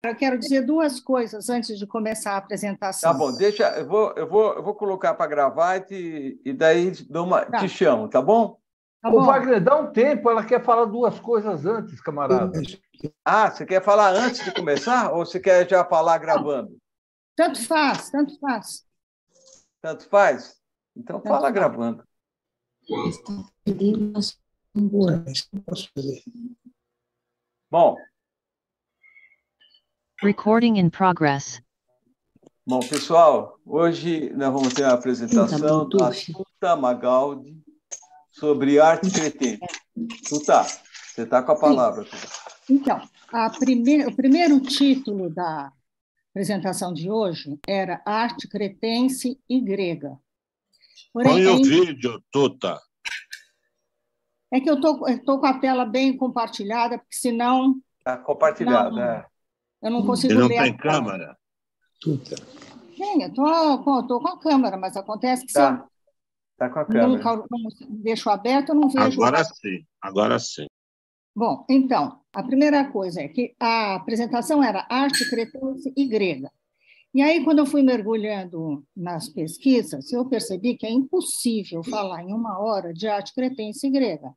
Eu quero dizer duas coisas antes de começar a apresentação. Tá bom, deixa, eu vou colocar para gravar e daí te chamo, tá bom? Tá bom. Wagner, dá um tempo, ela quer falar duas coisas antes, camarada. Ah, você quer falar antes de começar ou você quer já falar gravando? Tanto faz, tanto faz. Tanto faz? Então fala gravando. Bom. Recording in progress. Bom, pessoal, hoje nós vamos ter a apresentação da Tuta Magaldi sobre arte cretense. Tuta, você está com a palavra. Tuta. Então, o primeiro título da apresentação de hoje era Arte Cretense e Grega. Porém, põe o vídeo, Tuta. É que eu tô com a tela bem compartilhada, porque senão... Está compartilhada, eu não consigo ler. Ele não tem câmera? Tuta. Sim, eu tô com a câmera, mas acontece que se eu tá com a câmera. não deixo aberto, eu não vejo... Agora sim. Bom, então, a primeira coisa é que a apresentação era arte cretense e grega. E aí, quando eu fui mergulhando nas pesquisas, eu percebi que é impossível falar em uma hora de arte cretense e grega.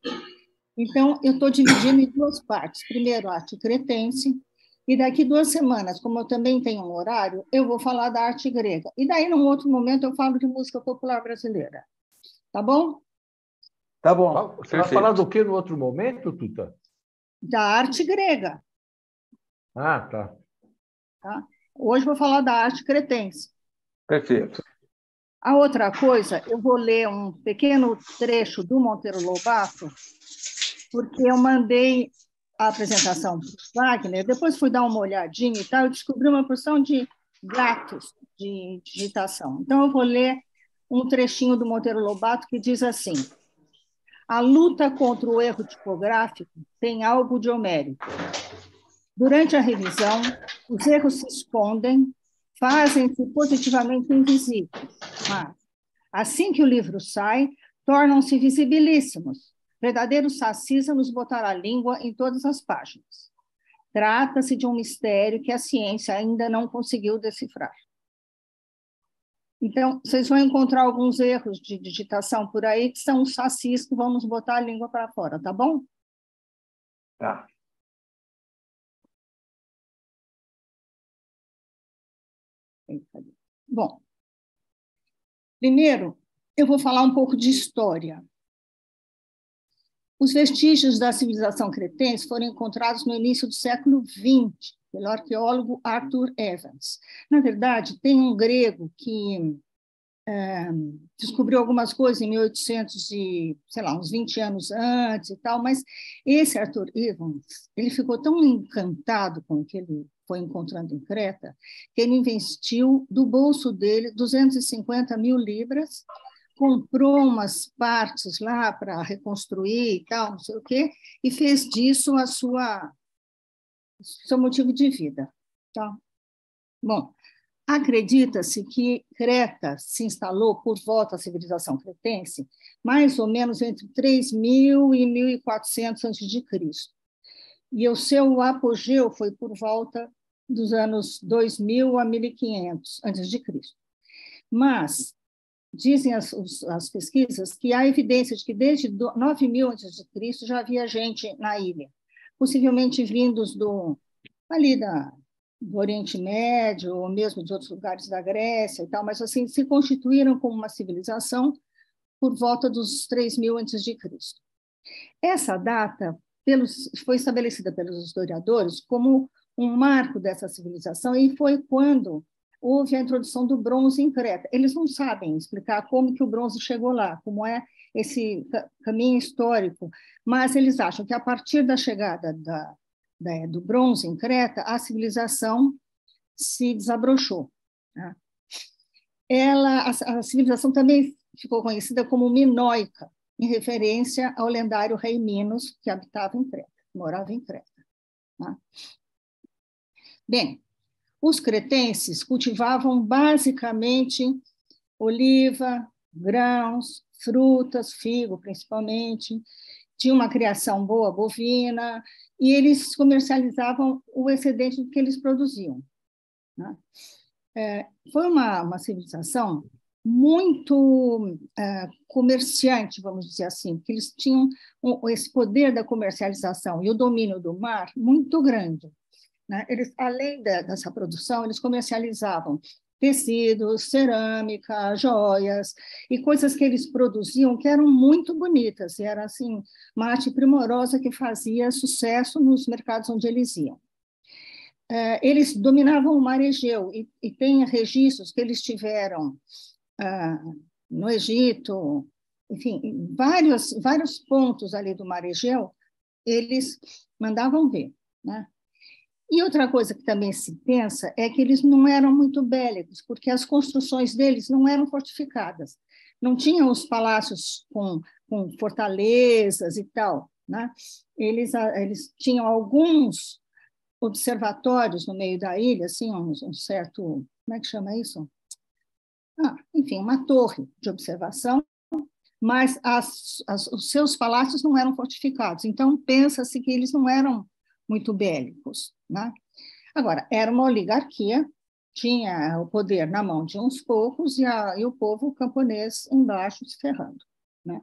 Então, eu estou dividindo em duas partes. Primeiro, arte cretense, e daqui 2 semanas, como eu também tenho um horário, eu vou falar da arte grega. E daí, num outro momento, eu falo de música popular brasileira. Tá bom? Tá bom. Você vai falar do que no outro momento, Tuta? Da arte grega. Ah, tá. Hoje vou falar da arte cretense. Perfeito. A outra coisa, eu vou ler um pequeno trecho do Monteiro Lobato, porque eu mandei a apresentação para o Wagner, depois fui dar uma olhadinha e tal, e descobri uma porção de gatos de digitação. Então, eu vou ler um trechinho do Monteiro Lobato que diz assim: a luta contra o erro tipográfico tem algo de homérico. Durante a revisão, os erros se escondem, fazem-se positivamente invisíveis, mas, assim que o livro sai, tornam-se visibilíssimos. Verdadeiros sacis a nos botar a língua em todas as páginas. Trata-se de um mistério que a ciência ainda não conseguiu decifrar. Então, vocês vão encontrar alguns erros de digitação por aí que são os sacis que vão nos botar a língua para fora, tá bom? Tá. Bom, primeiro, eu vou falar um pouco de história. Os vestígios da civilização cretense foram encontrados no início do século XX, pelo arqueólogo Arthur Evans. Na verdade, tem um grego que descobriu algumas coisas em 1800 e, sei lá, uns 20 anos antes e tal, mas esse Arthur Evans, ele ficou tão encantado com o que ele foi encontrando em Creta, que ele investiu do bolso dele 250 mil libras, comprou umas partes lá para reconstruir e tal, não sei o quê, e fez disso seu motivo de vida. Tá? Bom, acredita-se que Creta se instalou por volta da civilização cretense, mais ou menos entre 3.000 e 1.400 a.C. E o seu apogeu foi por volta dos anos 2.000 a 1.500 a.C. Mas dizem as pesquisas que há evidência de que desde 9.000 a.C. já havia gente na ilha, possivelmente vindos do Oriente Médio, ou mesmo de outros lugares da Grécia e tal, mas assim se constituíram como uma civilização por volta dos 3.000 a.C. Essa data foi estabelecida pelos historiadores como um marco dessa civilização e foi quando houve a introdução do bronze em Creta. Eles não sabem explicar como que o bronze chegou lá, como é esse caminho histórico, mas eles acham que a partir da chegada do bronze em Creta, a civilização se desabrochou. Né? A civilização também ficou conhecida como minoica, em referência ao lendário rei Minos, que habitava em Creta, morava em Creta. Né? Bem, os cretenses cultivavam basicamente oliva, grãos, frutas, figo principalmente, tinha uma criação boa bovina e eles comercializavam o excedente do que eles produziam, né? Foi uma civilização muito comerciante, vamos dizer assim, porque eles tinham esse poder da comercialização e o domínio do mar muito grande, né? Eles, além dessa produção, eles comercializavam tecidos, cerâmica, joias e coisas que eles produziam que eram muito bonitas, e era assim, uma arte primorosa que fazia sucesso nos mercados onde eles iam. Eles dominavam o mar Egeu, e tem registros que eles tiveram no Egito, enfim, vários pontos ali do mar Egeu, eles mandavam ver, né? E outra coisa que também se pensa é que eles não eram muito bélicos, porque as construções deles não eram fortificadas, não tinham os palácios com fortalezas e tal, né? Eles tinham alguns observatórios no meio da ilha, assim, um certo, como é que chama isso? Enfim, uma torre de observação, mas os seus palácios não eram fortificados, então pensa-se que eles não eram muito bélicos, né? Agora, era uma oligarquia, tinha o poder na mão de uns poucos e o povo camponês embaixo se ferrando, né?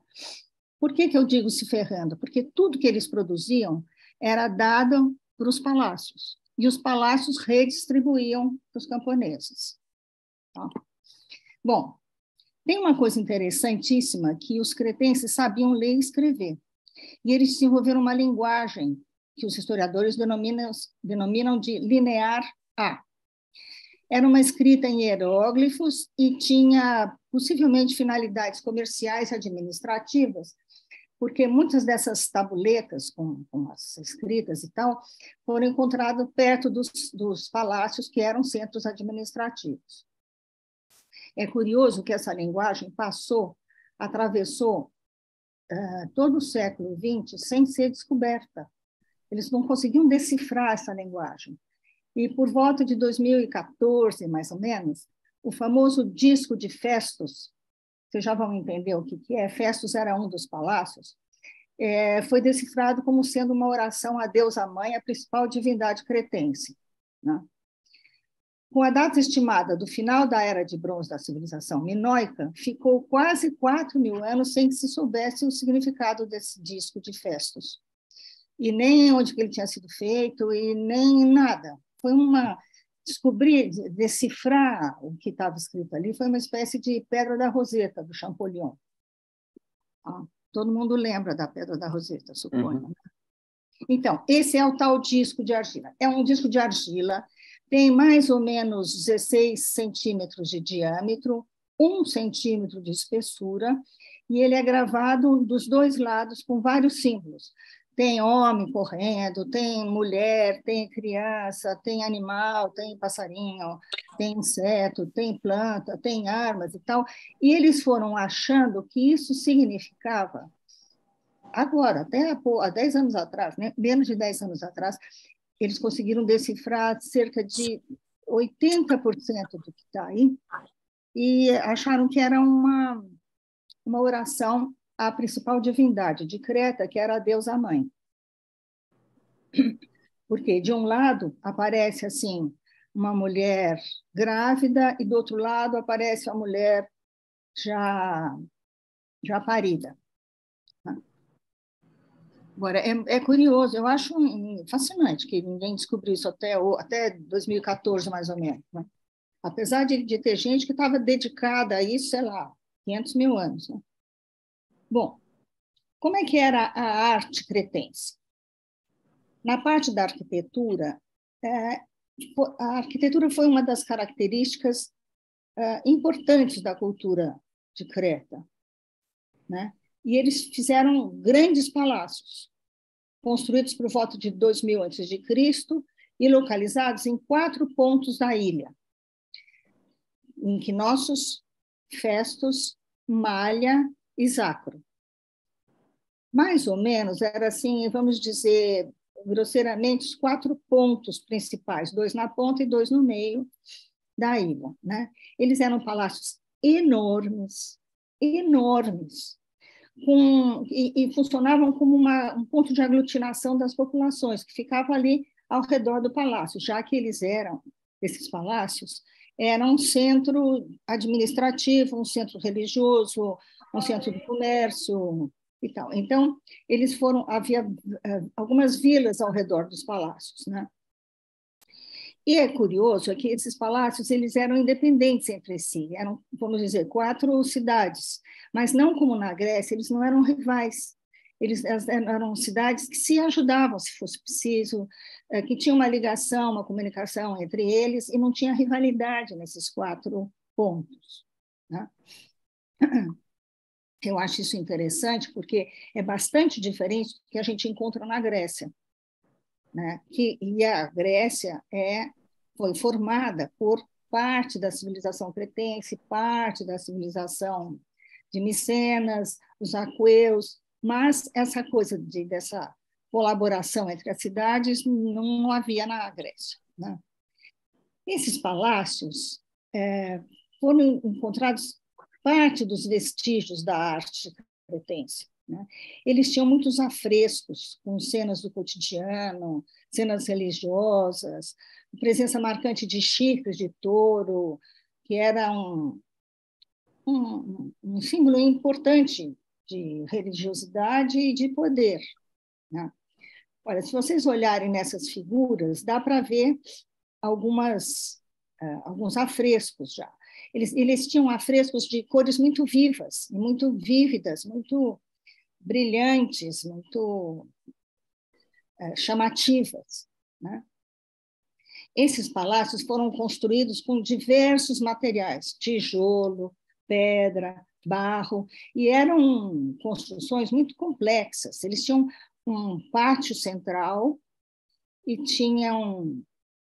Por que eu digo se ferrando? Porque tudo que eles produziam era dado para os palácios, e os palácios redistribuíam para os camponeses, tá? Bom, tem uma coisa interessantíssima, que os cretenses sabiam ler e escrever, e eles desenvolveram uma linguagem que os historiadores denominam de linear A. Era uma escrita em hieróglifos e tinha possivelmente finalidades comerciais e administrativas, porque muitas dessas tabuletas com as escritas e tal foram encontradas perto dos palácios, que eram centros administrativos. É curioso que essa linguagem atravessou todo o século XX sem ser descoberta. Eles não conseguiam decifrar essa linguagem. E por volta de 2014, mais ou menos, o famoso disco de Festus, vocês já vão entender o que é, Festus era um dos palácios, foi decifrado como sendo uma oração à deusa mãe, a principal divindade cretense, né? Com a data estimada do final da Era de Bronze da civilização minoica, ficou quase 4.000 anos sem que se soubesse o significado desse disco de Festus, e nem onde que ele tinha sido feito, e nem nada. Foi descobrir, decifrar o que estava escrito ali, foi uma espécie de Pedra da Roseta, do Champollion. Todo mundo lembra da Pedra da Roseta, suponho. Uhum. Então, esse é o tal disco de argila. É um disco de argila, tem mais ou menos 16 centímetros de diâmetro, 1 centímetro de espessura, e ele é gravado dos dois lados com vários símbolos. Tem homem correndo, tem mulher, tem criança, tem animal, tem passarinho, tem inseto, tem planta, tem armas e tal. E eles foram achando que isso significava, agora, até há 10 anos atrás, né? Menos de 10 anos atrás, eles conseguiram decifrar cerca de 80% do que está aí, e acharam que era uma oração à principal divindade de Creta, que era a deusa mãe. Porque, de um lado, aparece assim uma mulher grávida, e do outro lado aparece a mulher já parida. Agora, é curioso, eu acho fascinante que ninguém descobriu isso até 2014, mais ou menos, né? Apesar de ter gente que estava dedicada a isso, sei lá, 500.000 anos, né? Bom, como é que era a arte cretense? Na parte da arquitetura, a arquitetura foi uma das características importantes da cultura de Creta, né? E eles fizeram grandes palácios, construídos por volta de 2000 a.C. e localizados em 4 pontos da ilha: em Knossos, Festus, Malha e Zacro. Mais ou menos, era assim, vamos dizer, grosseiramente, os 4 pontos principais, 2 na ponta e 2 no meio da ilha, né? Eles eram palácios enormes, e funcionavam como um ponto de aglutinação das populações, que ficava ali ao redor do palácio, já que esses palácios eram um centro administrativo, um centro religioso, um centro do comércio e tal. Então, havia algumas vilas ao redor dos palácios, né? E é curioso que esses palácios eles eram independentes entre si, eram, vamos dizer, 4 cidades, mas não como na Grécia, eles não eram rivais. Eram cidades que se ajudavam, se fosse preciso, que tinham uma ligação, uma comunicação entre eles, e não tinha rivalidade nesses 4 pontos, né? Eu acho isso interessante, porque é bastante diferente do que a gente encontra na Grécia, né? E a Grécia foi formada por parte da civilização cretense, parte da civilização de Micenas, os aqueus, mas essa coisa dessa colaboração entre as cidades não havia na Grécia, né? Esses palácios foram encontrados parte dos vestígios da arte cretense, né? Eles tinham muitos afrescos com cenas do cotidiano, cenas religiosas, presença marcante de chifres de touro, que era um símbolo importante de religiosidade e de poder, né? Olha, se vocês olharem nessas figuras, dá para ver alguns afrescos já. Eles tinham afrescos de cores muito vivas, muito vívidas, muito brilhantes, muito chamativas, né? Esses palácios foram construídos com diversos materiais, tijolo, pedra, barro, e eram construções muito complexas. Eles tinham um pátio central e tinham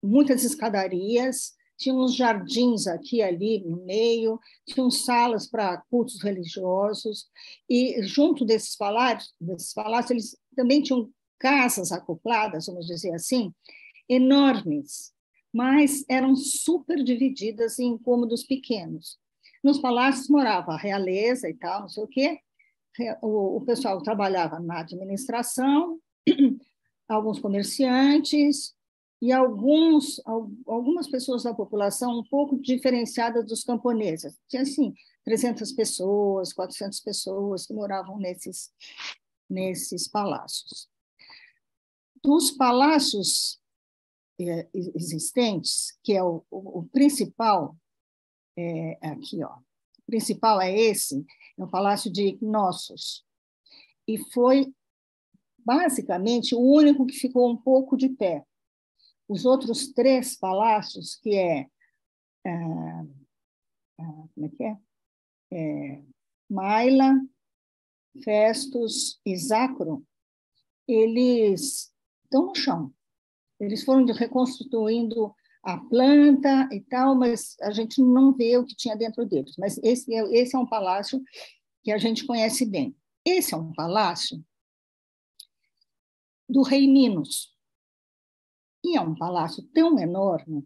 muitas escadarias, tinham uns jardins aqui e ali no meio, tinham salas para cultos religiosos, e junto desses palácios eles também tinham casas acopladas, vamos dizer assim, enormes, mas eram super divididas em cômodos pequenos. Nos palácios morava a realeza e tal, não sei o quê. O pessoal trabalhava na administração, alguns comerciantes e algumas pessoas da população um pouco diferenciadas dos camponeses. Tinha, assim, 300 pessoas, 400 pessoas que moravam nesses palácios. Dos palácios existentes, que é o principal, aqui, ó, o principal é esse, é o Palácio de Knossos, e foi basicamente o único que ficou um pouco de pé. Os outros 3 palácios, que como é que é? Maila, Festus e Zacro, eles estão no chão. Eles foram reconstruindo a planta e tal, mas a gente não vê o que tinha dentro deles. Mas esse é um palácio que a gente conhece bem. Esse é um palácio do rei Minos. E é um palácio tão enorme,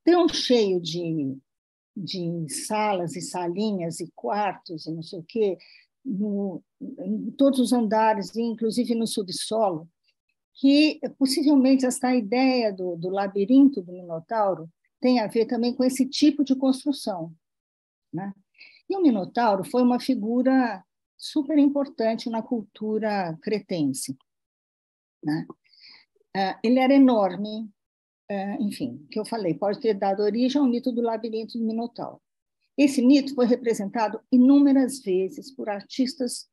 tão cheio de salas e salinhas e quartos e não sei o quê, em todos os andares, inclusive no subsolo, que possivelmente essa ideia do labirinto do Minotauro tem a ver também com esse tipo de construção, né? E o Minotauro foi uma figura super importante na cultura cretense, né? Ele era enorme, enfim, que eu falei, pode ter dado origem ao mito do labirinto do Minotauro. Esse mito foi representado inúmeras vezes por artistas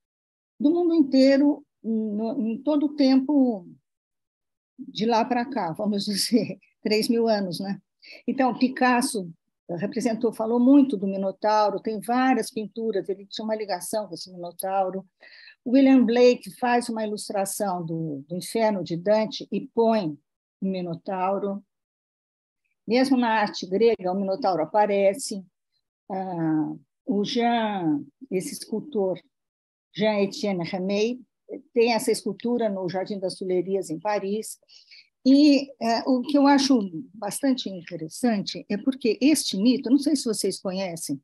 do mundo inteiro, em todo o tempo de lá para cá, vamos dizer, 3.000 anos, né? Então, Picasso falou muito do Minotauro, tem várias pinturas, ele tinha uma ligação com esse Minotauro. William Blake faz uma ilustração do Inferno de Dante e põe o Minotauro. Mesmo na arte grega, o Minotauro aparece. Esse escultor, Jean-Etienne Remey, tem essa escultura no Jardim das Tulherias, em Paris. E o que eu acho bastante interessante é porque este mito, não sei se vocês conhecem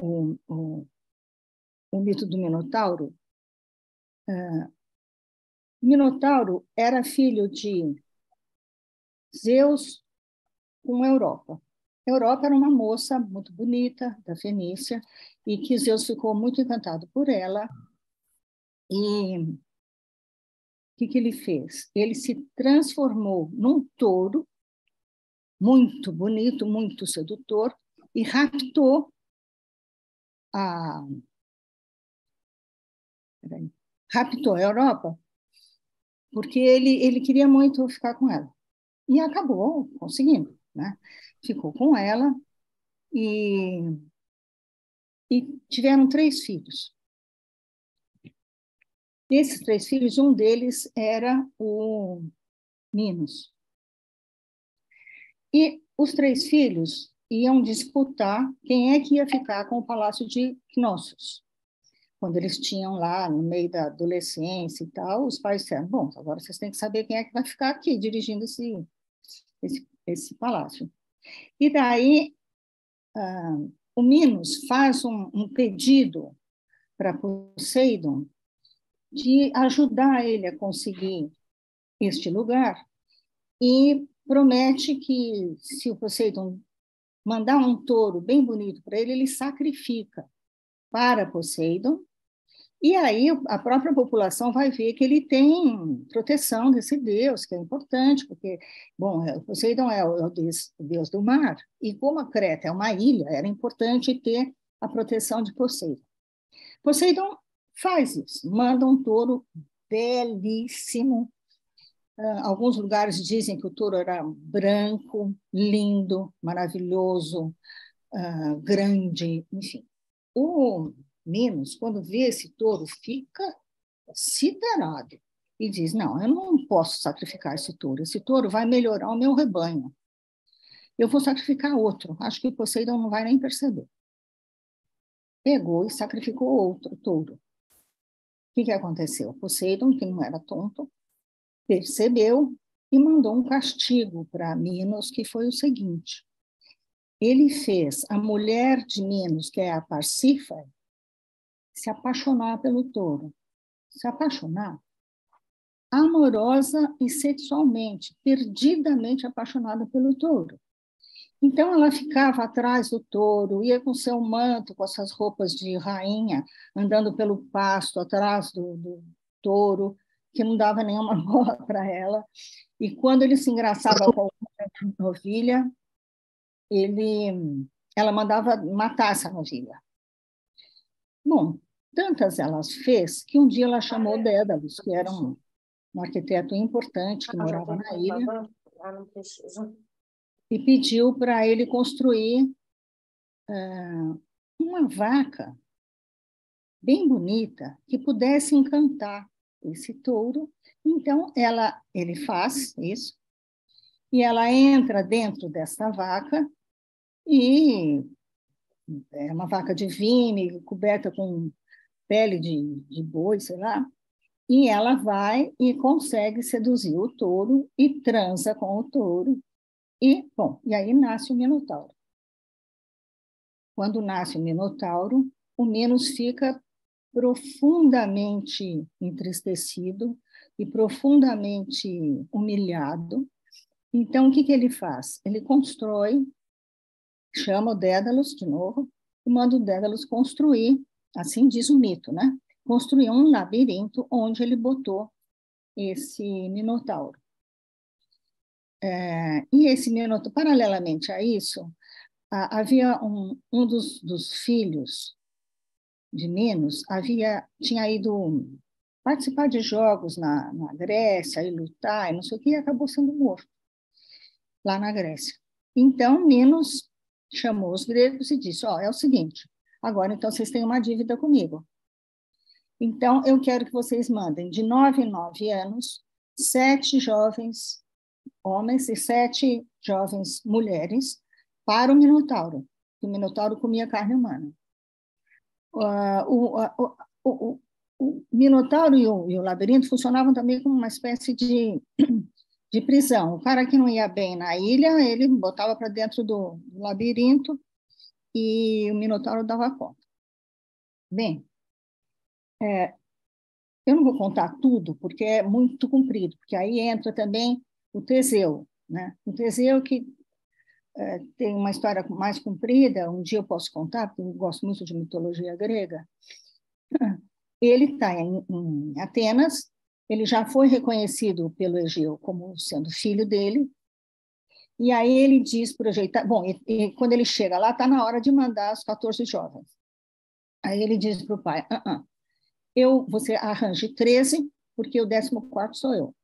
o mito do Minotauro, Minotauro era filho de Zeus com Europa. Europa era uma moça muito bonita, da Fenícia, e que Zeus ficou muito encantado por ela. E o que ele fez? Ele se transformou num touro muito bonito, muito sedutor, e raptou a Europa, porque ele queria muito ficar com ela. E acabou conseguindo, né? Ficou com ela e tiveram 3 filhos. Desses 3 filhos, um deles era o Minos. E os 3 filhos iam disputar quem é que ia ficar com o palácio de Cnossos. Quando eles tinham lá, no meio da adolescência e tal, os pais disseram, bom, agora vocês têm que saber quem é que vai ficar aqui dirigindo esse palácio. E daí, o Minos faz um pedido para Poseidon de ajudar ele a conseguir este lugar e promete que, se o Poseidon mandar um touro bem bonito para ele, ele sacrifica para Poseidon, e aí a própria população vai ver que ele tem proteção desse deus, que é importante, porque, bom, Poseidon é o deus do mar, e como a Creta é uma ilha, era importante ter a proteção de Poseidon. Poseidon faz isso, manda um touro belíssimo. Alguns lugares dizem que o touro era branco, lindo, maravilhoso, grande, enfim. O Minos, quando vê esse touro, fica siderado e diz, não, eu não posso sacrificar esse touro vai melhorar o meu rebanho. Eu vou sacrificar outro, acho que o Poseidon não vai nem perceber. Pegou e sacrificou outro touro. O que aconteceu? Poseidon, que não era tonto, percebeu e mandou um castigo para Minos, que foi o seguinte: ele fez a mulher de Minos, que é a Parcífae, se apaixonar pelo touro. Se apaixonar amorosa e sexualmente, perdidamente apaixonada pelo touro. Então, ela ficava atrás do touro, ia com seu manto, com essas roupas de rainha, andando pelo pasto, atrás do touro, que não dava nenhuma bola para ela. E quando ele se engraçava com alguma novilha, ela mandava matar essa novilha. Bom, tantas elas fez que um dia ela chamou Dédalus, que era um arquiteto importante que morava na ilha, e pediu para ele construir uma vaca bem bonita que pudesse encantar esse touro. Então, ele faz isso, e ela entra dentro dessa vaca, e é uma vaca de vime, coberta com pele de boi, sei lá, e ela vai e consegue seduzir o touro e transa com o touro. E aí nasce o Minotauro. Quando nasce o Minotauro, o Minos fica profundamente entristecido e profundamente humilhado. Então, o que ele faz? Ele constrói, chama o Dédalus de novo, e manda o Dédalus construir, assim diz o mito, né? Construir um labirinto onde ele botou esse Minotauro. E esse Minotauro, paralelamente a isso, havia um dos filhos de Minos, tinha ido participar de jogos na Grécia, e lutar, e não sei o que, e acabou sendo morto lá na Grécia. Então, Minos chamou os gregos e disse, é o seguinte, agora então vocês têm uma dívida comigo. Então, eu quero que vocês mandem de 9 em 9 anos 7 jovens homens e 7 jovens mulheres para o Minotauro, que o Minotauro comia carne humana. O Minotauro e o labirinto funcionavam também como uma espécie de prisão. O cara que não ia bem na ilha, ele botava para dentro do labirinto e o Minotauro dava conta. Bem, Eu não vou contar tudo, porque é muito comprido, porque aí entra também o Teseu, né? O Teseu que tem uma história mais comprida, um dia eu posso contar, porque eu gosto muito de mitologia grega. Ele está em Atenas, ele já foi reconhecido pelo Egeu como sendo filho dele, e aí ele diz para o Egeu, bom, e quando ele chega lá, está na hora de mandar os 14 jovens. Aí ele diz para o pai, você arranje 13, porque o 14º sou eu.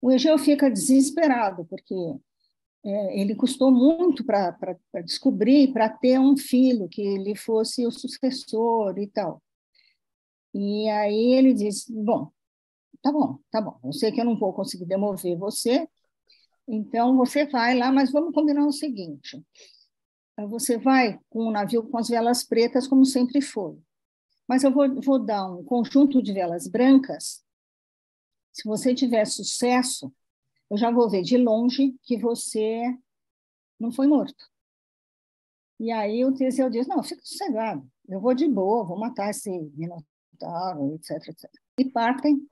O Egeu fica desesperado, porque ele custou muito para descobrir, para ter um filho que ele fosse o sucessor e tal. E aí ele diz, bom, tá bom, eu sei que eu não vou conseguir demover você, então você vai lá, mas vamos combinar o seguinte, você vai com um navio com as velas pretas, como sempre foi, mas eu vou dar um conjunto de velas brancas, se você tiver sucesso, eu já vou ver de longe que você não foi morto. E aí o Teseu diz, não, fica sossegado, eu vou de boa, vou matar esse minotauro, etc, etc. E partem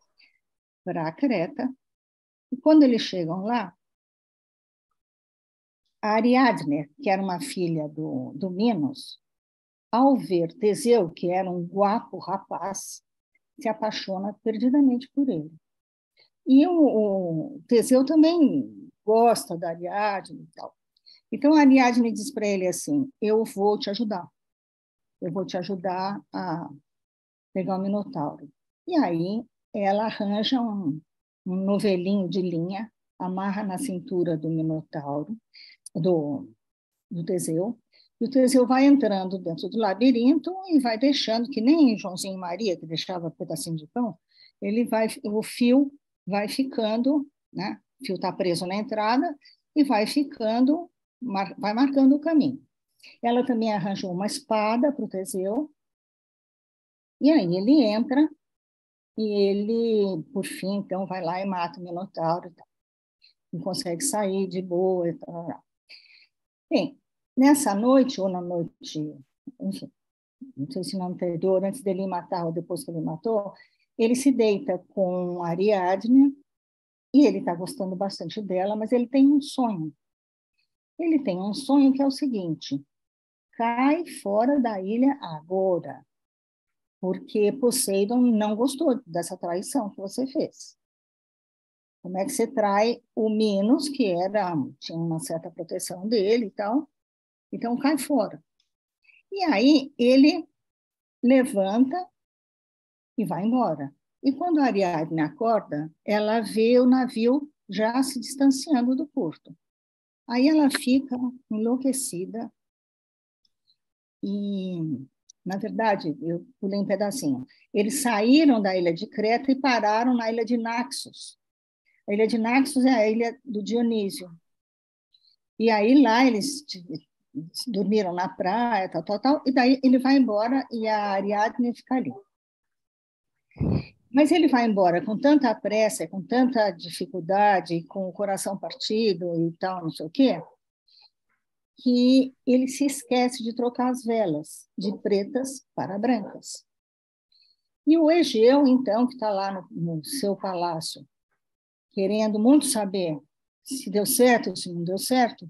para Creta. E quando eles chegam lá, a Ariadne, que era uma filha do Minos, ao ver Teseu, que era um guapo rapaz, se apaixona perdidamente por ele. E o Teseu também gosta da Ariadne e tal. Então, a Ariadne diz para ele assim, eu vou te ajudar a pegar o Minotauro. E aí, ela arranja um novelinho de linha, amarra na cintura do Minotauro, do Teseu, e o Teseu vai entrando dentro do labirinto e vai deixando, que nem Joãozinho e Maria, que deixava um pedacinho de pão, o fio vai ficando, né? O fio está preso na entrada e vai ficando, vai marcando o caminho. Ela também arranjou uma espada para o Teseu, e aí ele entra, e ele, por fim, então, vai lá e mata o Minotauro, e consegue sair de boa. E tal. Bem, nessa noite, ou na noite, enfim, não sei se na anterior, antes dele matar ou depois que ele matou, ele se deita com Ariadne, e ele está gostando bastante dela, mas ele tem um sonho. Ele tem um sonho que é o seguinte, cai fora da ilha agora, porque Poseidon não gostou dessa traição que você fez. Como é que você trai o Minos, que tinha uma certa proteção dele e tal, então cai fora. E aí ele levanta e vai embora. E quando a Ariadne acorda, ela vê o navio já se distanciando do porto. Aí ela fica enlouquecida e, na verdade, eu pulei um pedacinho. Eles saíram da ilha de Creta e pararam na ilha de Naxos. A ilha de Naxos é a ilha do Dionísio. E aí lá eles dormiram na praia, tal, e daí ele vai embora e a Ariadne fica ali. Mas ele vai embora com tanta pressa, com tanta dificuldade, com o coração partido e tal, não sei o quê, que ele se esquece de trocar as velas de pretas para brancas. E o Egeu, então, que está lá no seu palácio, querendo muito saber se deu certo ou se não deu certo,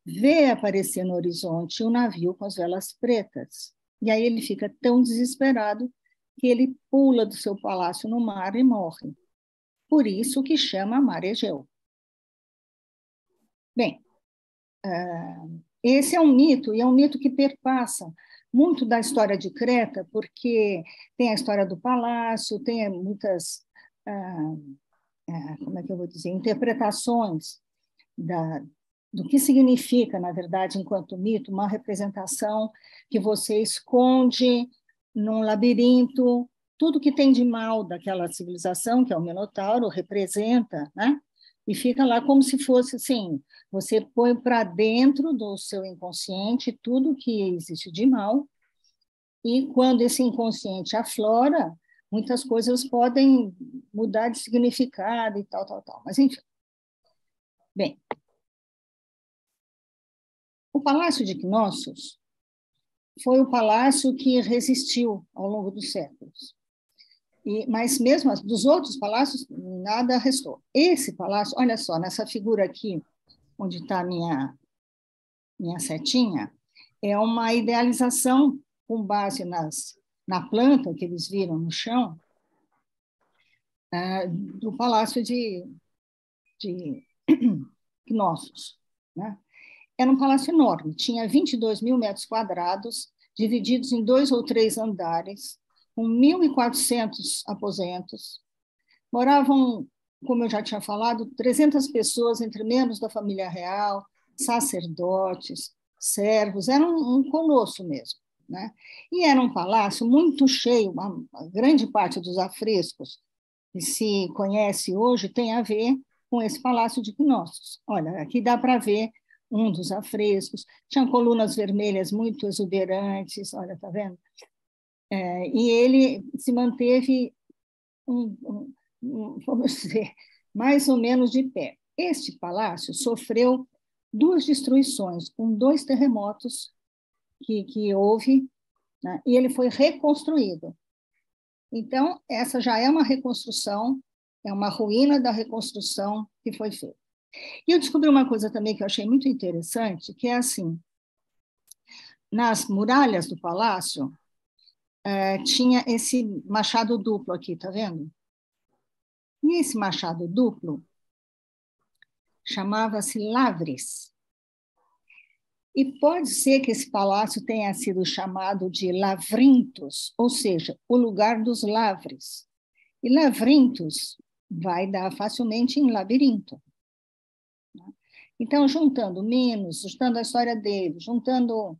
vê aparecer no horizonte um navio com as velas pretas. E aí ele fica tão desesperado que ele pula do seu palácio no mar e morre. Por isso que chama Mar Egeu. Bem, esse é um mito, e é um mito que perpassa muito da história de Creta, porque tem a história do palácio, tem muitas, como é que eu vou dizer, interpretações do que significa, na verdade, enquanto mito, uma representação que você esconde num labirinto, tudo que tem de mal daquela civilização, que é o Minotauro, representa, né? E fica lá como se fosse assim, você põe para dentro do seu inconsciente tudo que existe de mal, e quando esse inconsciente aflora, muitas coisas podem mudar de significado e tal. Mas, enfim. Bem, o Palácio de Knossos foi o palácio que resistiu ao longo dos séculos. Mas mesmo dos outros palácios, nada restou. Esse palácio, olha só, nessa figura aqui, onde está a minha setinha, é uma idealização com base na planta que eles viram no chão, do Palácio de Knossos, né? Era um palácio enorme, tinha 22 mil metros quadrados, divididos em 2 ou 3 andares, com 1.400 aposentos. Moravam, como eu já tinha falado, 300 pessoas, entre membros da família real, sacerdotes, servos, era um colosso mesmo, né? E era um palácio muito cheio, a grande parte dos afrescos que se conhece hoje tem a ver com esse Palácio de Knossos. Olha, aqui dá para ver um dos afrescos, tinha colunas vermelhas muito exuberantes, olha, está vendo? E ele se manteve, vamos dizer, mais ou menos de pé. Este palácio sofreu 2 destruições, com 2 terremotos que houve, né? E ele foi reconstruído. Então, essa já é uma reconstrução, é uma ruína da reconstrução que foi feita. E eu descobri uma coisa também que eu achei muito interessante, que é assim, nas muralhas do palácio, tinha esse machado duplo aqui, tá vendo? E esse machado duplo chamava-se Lavres. E pode ser que esse palácio tenha sido chamado de Lavrintos, ou seja, o lugar dos lavres. E Lavrintos vai dar facilmente em labirinto. Então, juntando Minos, juntando a história dele, juntando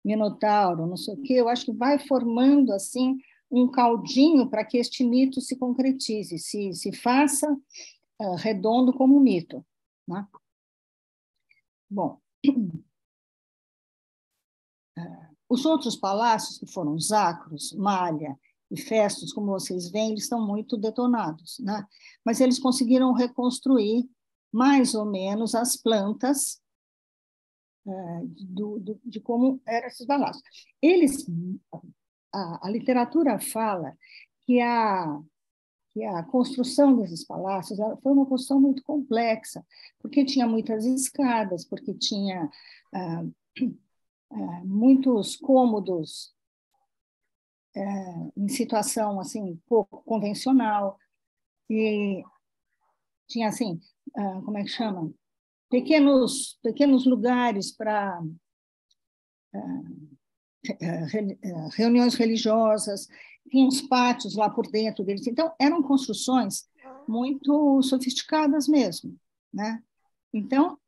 Minotauro, não sei o quê, eu acho que vai formando assim um caldinho para que este mito se concretize, se faça redondo como um mito, né? Bom, os outros palácios, que foram Zacros, Malha e Festos, como vocês veem, eles estão muito detonados, né? Mas eles conseguiram reconstruir mais ou menos as plantas de como eram esses palácios. A literatura fala que a construção desses palácios foi uma construção muito complexa, porque tinha muitas escadas, porque tinha muitos cômodos em situação assim pouco convencional, e tinha assim, como é que chama? Pequenos lugares para reuniões religiosas, tinha uns pátios lá por dentro deles. Então, eram construções muito sofisticadas mesmo, né? Então,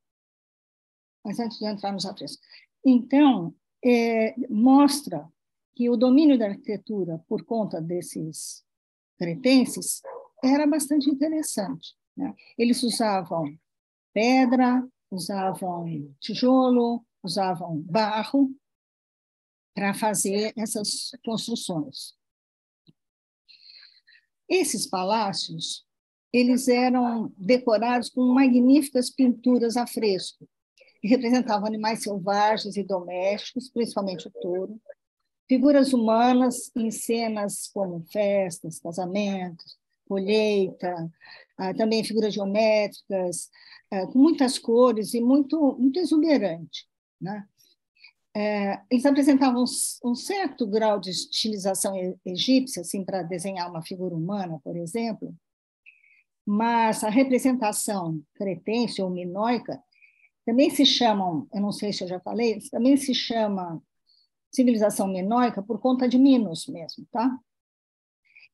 mas antes de entrar nos afrescos, então, mostra que o domínio da arquitetura por conta desses cretenses era bastante interessante, né? Eles usavam pedra, usavam tijolo, usavam barro para fazer essas construções. Esses palácios, eles eram decorados com magníficas pinturas a fresco, que representavam animais selvagens e domésticos, principalmente o touro, figuras humanas em cenas como festas, casamentos, colheita, também figuras geométricas, com muitas cores e muito exuberante, né? Eles apresentavam um certo grau de estilização egípcia, assim, para desenhar uma figura humana, por exemplo, mas a representação cretense ou minoica também se chamam, eu não sei se eu já falei, também se chama civilização minoica por conta de Minos mesmo, tá?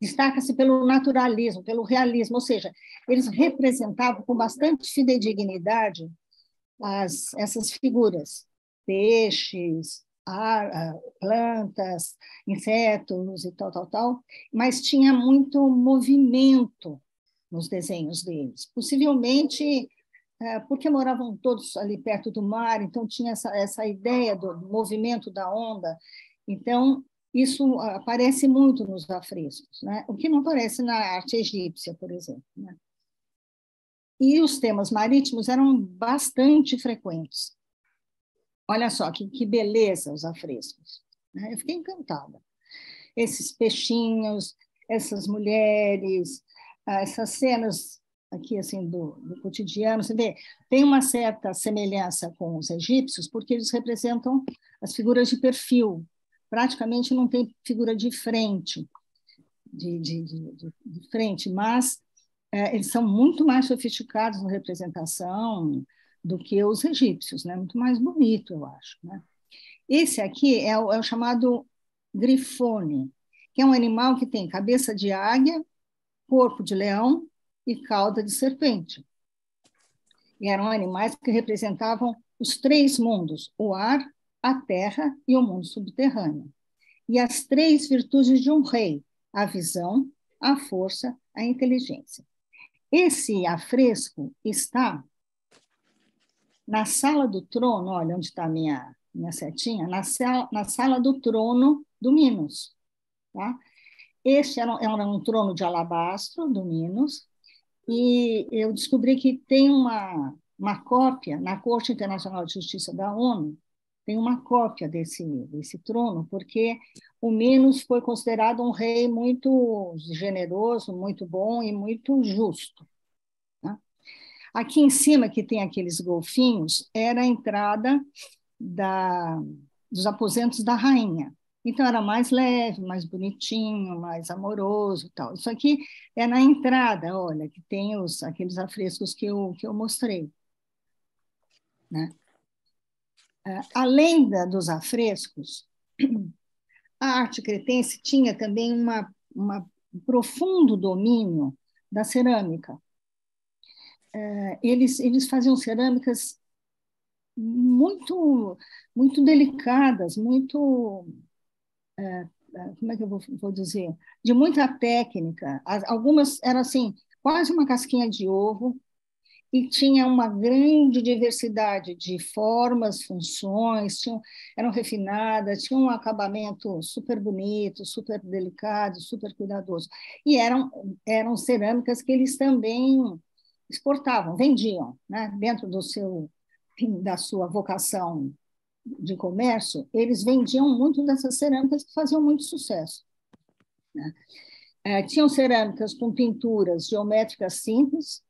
Destaca-se pelo naturalismo, pelo realismo, ou seja, eles representavam com bastante fidedignidade essas figuras, peixes, plantas, insetos e tal, mas tinha muito movimento nos desenhos deles. Possivelmente porque moravam todos ali perto do mar, então tinha essa ideia do movimento da onda. Então, isso aparece muito nos afrescos, né? O que não aparece na arte egípcia, por exemplo, né? E os temas marítimos eram bastante frequentes. Olha só que beleza os afrescos, né? Eu fiquei encantada. Esses peixinhos, essas mulheres, essas cenas aqui assim do cotidiano, você vê, tem uma certa semelhança com os egípcios, porque eles representam as figuras de perfil, praticamente não tem figura de frente, de frente, mas eles são muito mais sofisticados na representação do que os egípcios, né? Muito mais bonito, eu acho, né? Esse aqui é o chamado grifone, que é um animal que tem cabeça de águia, corpo de leão e cauda de serpente. E eram animais que representavam os três mundos, o ar, a terra e o mundo subterrâneo. E as três virtudes de um rei, a visão, a força, a inteligência. Esse afresco está na sala do trono, olha onde está a minha setinha, na sala do trono do Minos. Tá? Este era um trono de alabastro do Minos, e eu descobri que tem uma cópia na Corte Internacional de Justiça da ONU, tem uma cópia desse trono, porque o Minos foi considerado um rei muito generoso, muito bom e muito justo. Tá? Aqui em cima, que tem aqueles golfinhos, era a entrada dos aposentos da rainha. Então, era mais leve, mais bonitinho, mais amoroso e tal. Isso aqui é na entrada, olha, que tem aqueles afrescos que eu mostrei. Né? Além dos afrescos, a arte cretense tinha também um profundo domínio da cerâmica. Eles faziam cerâmicas muito, muito delicadas, muito... como é que eu vou dizer? De muita técnica. Algumas eram assim, quase uma casquinha de ovo, e tinha uma grande diversidade de formas, funções, eram refinadas, tinham um acabamento super bonito, super delicado, super cuidadoso. E eram cerâmicas que eles também exportavam, vendiam, né? Dentro da sua vocação de comércio, eles vendiam muito dessas cerâmicas que faziam muito sucesso. Né? Tinham cerâmicas com pinturas geométricas simples,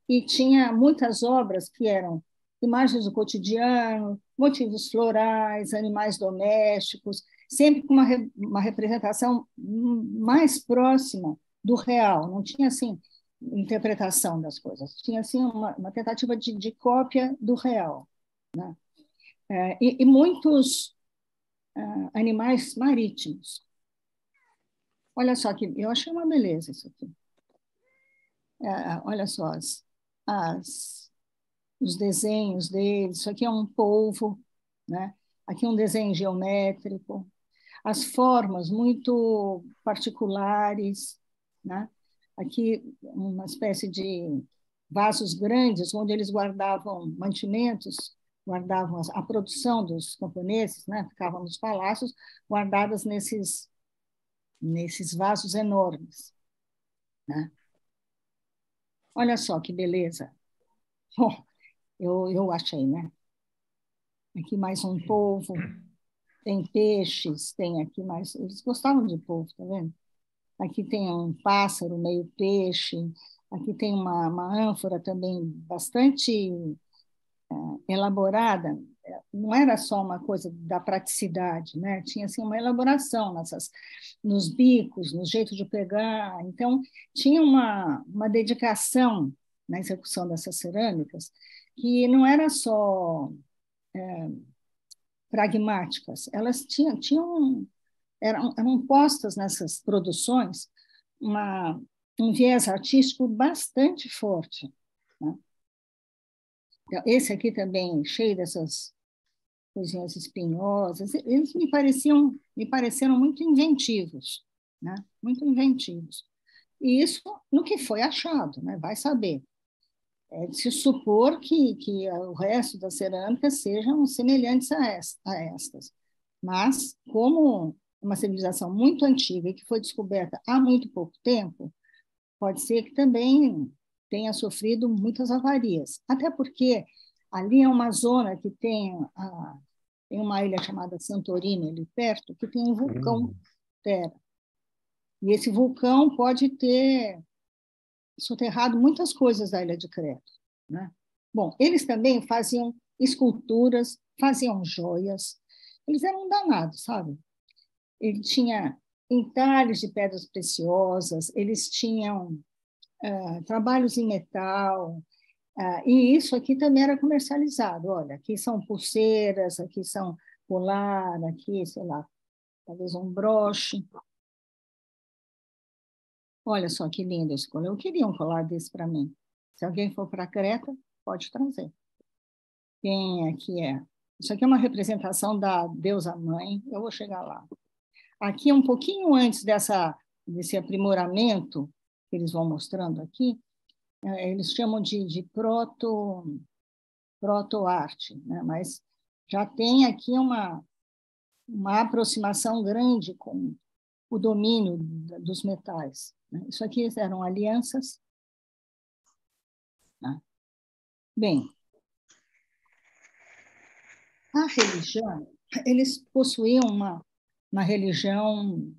e tinha muitas obras que eram imagens do cotidiano, motivos florais, animais domésticos, sempre com uma representação mais próxima do real. Não tinha assim interpretação das coisas, tinha assim uma tentativa de cópia do real. Né? E muitos animais marítimos. Olha só que eu achei uma beleza isso aqui. Olha só os desenhos deles. Isso aqui é um polvo, né? Aqui é um desenho geométrico. As formas muito particulares, né? Aqui uma espécie de vasos grandes onde eles guardavam mantimentos, guardavam a produção dos camponeses, né? Ficavam nos palácios guardadas nesses vasos enormes, né? Olha só que beleza. Bom, eu achei, né? Aqui mais um polvo, tem peixes, tem aqui mais... Eles gostavam de polvo, tá vendo? Aqui tem um pássaro meio peixe, aqui tem uma ânfora também bastante elaborada. Não era só uma coisa da praticidade, né? Tinha assim uma elaboração nos bicos, no jeito de pegar. Então, tinha uma dedicação na execução dessas cerâmicas que não era só pragmáticas, elas eram postas nessas produções um viés artístico bastante forte. Né? Então, esse aqui também, cheio dessas coisinhas espinhosas, eles me pareceram muito inventivos, né? Muito inventivos. E isso no que foi achado, né? Vai saber. É de se supor que o resto das cerâmicas sejam semelhantes a estas. Mas, como uma civilização muito antiga e que foi descoberta há muito pouco tempo, pode ser que também tenha sofrido muitas avarias. Até porque ali é uma zona que tem uma ilha chamada Santorini ali perto, que tem um vulcão Terra. E esse vulcão pode ter soterrado muitas coisas da Ilha de Creta, né? Bom, eles também faziam esculturas, faziam joias. Eles eram danados, sabe? Ele tinha entalhes de pedras preciosas, eles tinham trabalhos em metal, e isso aqui também era comercializado. Olha, aqui são pulseiras, aqui são colar, aqui, sei lá, talvez um broche. Olha só que lindo esse colar. Eu queria um colar desse para mim. Se alguém for para Creta, pode trazer. Quem aqui é? Isso aqui é uma representação da deusa mãe. Eu vou chegar lá. Aqui, um pouquinho antes desse aprimoramento que eles vão mostrando aqui, eles chamam de proto-arte, né? Mas já tem aqui uma aproximação grande com o domínio dos metais, né? Isso aqui eram alianças, né? Bem, a religião, eles possuíam uma religião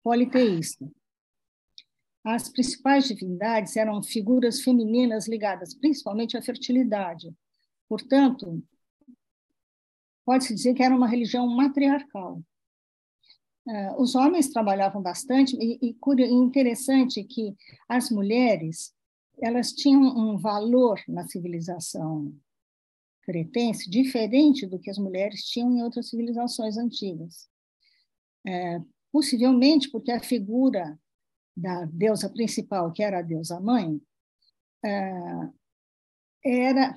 politeísta. As principais divindades eram figuras femininas ligadas principalmente à fertilidade. Portanto, pode-se dizer que era uma religião matriarcal. Os homens trabalhavam bastante, e interessante que as mulheres elas tinham um valor na civilização cretense diferente do que as mulheres tinham em outras civilizações antigas. Possivelmente porque a figura da deusa principal, que era a deusa mãe,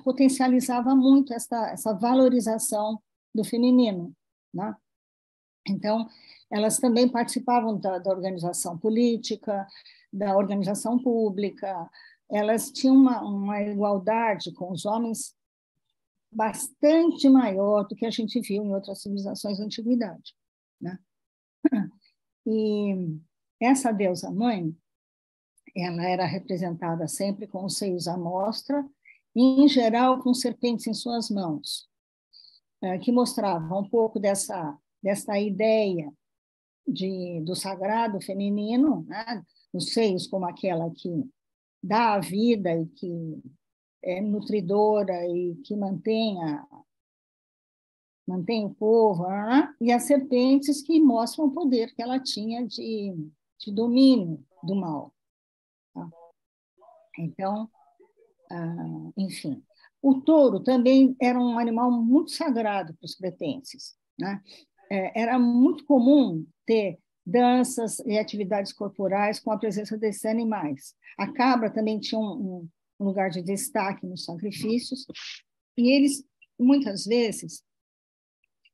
potencializava muito essa valorização do feminino, né? Então, elas também participavam da organização política, da organização pública, elas tinham uma igualdade com os homens bastante maior do que a gente viu em outras civilizações da antiguidade, né? E essa deusa mãe, ela era representada sempre com os seios à mostra, e, em geral, com serpentes em suas mãos, que mostravam um pouco dessa ideia do sagrado feminino, né? Os seios como aquela que dá a vida e que é nutridora e que mantém o povo, né? E as serpentes que mostram o poder que ela tinha de domínio do mal. Tá? Então, enfim. O touro também era um animal muito sagrado para os cretenses, né? Era muito comum ter danças e atividades corporais com a presença desses animais. A cabra também tinha um lugar de destaque nos sacrifícios, e eles, muitas vezes,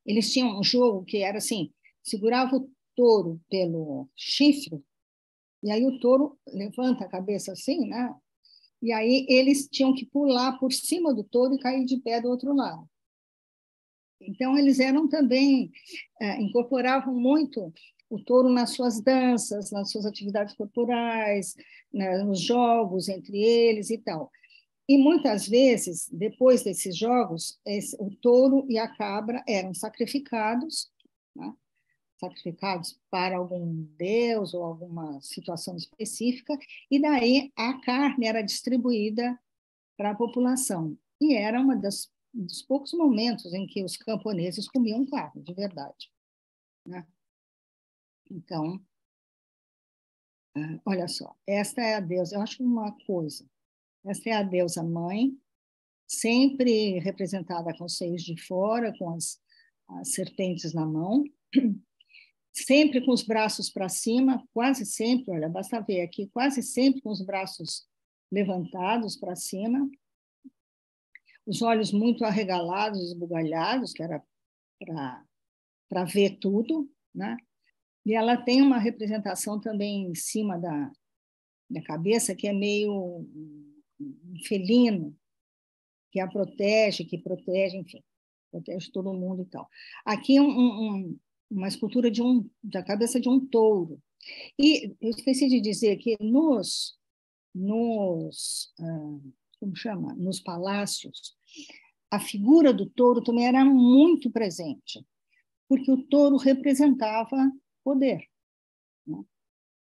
eles tinham um jogo que era assim, segurava o touro pelo chifre, e aí o touro levanta a cabeça assim, né? E aí eles tinham que pular por cima do touro e cair de pé do outro lado. Então, eles eram também, incorporavam muito o touro nas suas danças, nas suas atividades corporais, nos jogos entre eles e tal. E, muitas vezes, depois desses jogos, o touro e a cabra eram sacrificados, né? Sacrificados para algum deus ou alguma situação específica, e daí a carne era distribuída para a população. E era dos poucos momentos em que os camponeses comiam carne, de verdade, né? Então, olha só, esta é a deusa, eu acho uma coisa, esta é a deusa mãe, sempre representada com os seios de fora, com as serpentes na mão, sempre com os braços para cima, quase sempre, olha, basta ver aqui, quase sempre com os braços levantados para cima, os olhos muito arregalados, esbugalhados, que era para ver tudo, né? E ela tem uma representação também em cima da cabeça, que é meio um felino, que a protege, enfim, protege todo mundo e tal. Aqui uma escultura da cabeça de um touro. E eu esqueci de dizer que como chama? Nos palácios, a figura do touro também era muito presente, porque o touro representava poder, né?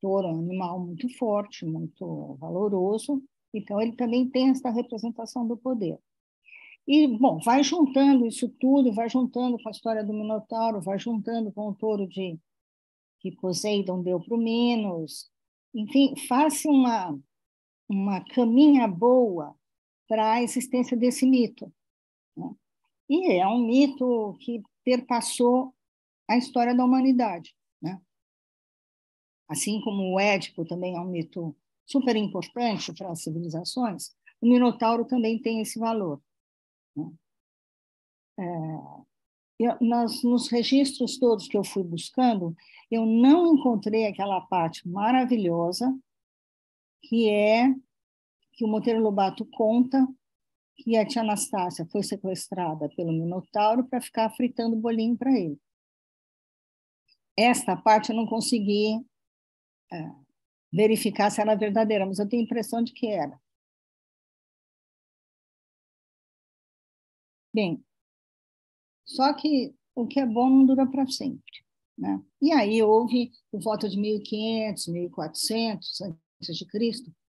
touro é um animal muito forte, muito valoroso, então ele também tem essa representação do poder. E, bom, vai juntando isso tudo, vai juntando com a história do Minotauro, vai juntando com o touro que Poseidon deu para o Minos, enfim, faz-se uma caminha boa para a existência desse mito, né? E é um mito que perpassou a história da humanidade, né? Assim como o Édipo também é um mito super importante para as civilizações, o Minotauro também tem esse valor, né? Nos registros todos que eu fui buscando, eu não encontrei aquela parte maravilhosa que o Monteiro Lobato conta que a tia Anastácia foi sequestrada pelo Minotauro para ficar fritando bolinho para ele. Esta parte eu não consegui verificar se era verdadeira, mas eu tenho a impressão de que era. Bem, só que o que é bom não dura para sempre, né? E aí houve, por volta de 1500, 1400 a.C.,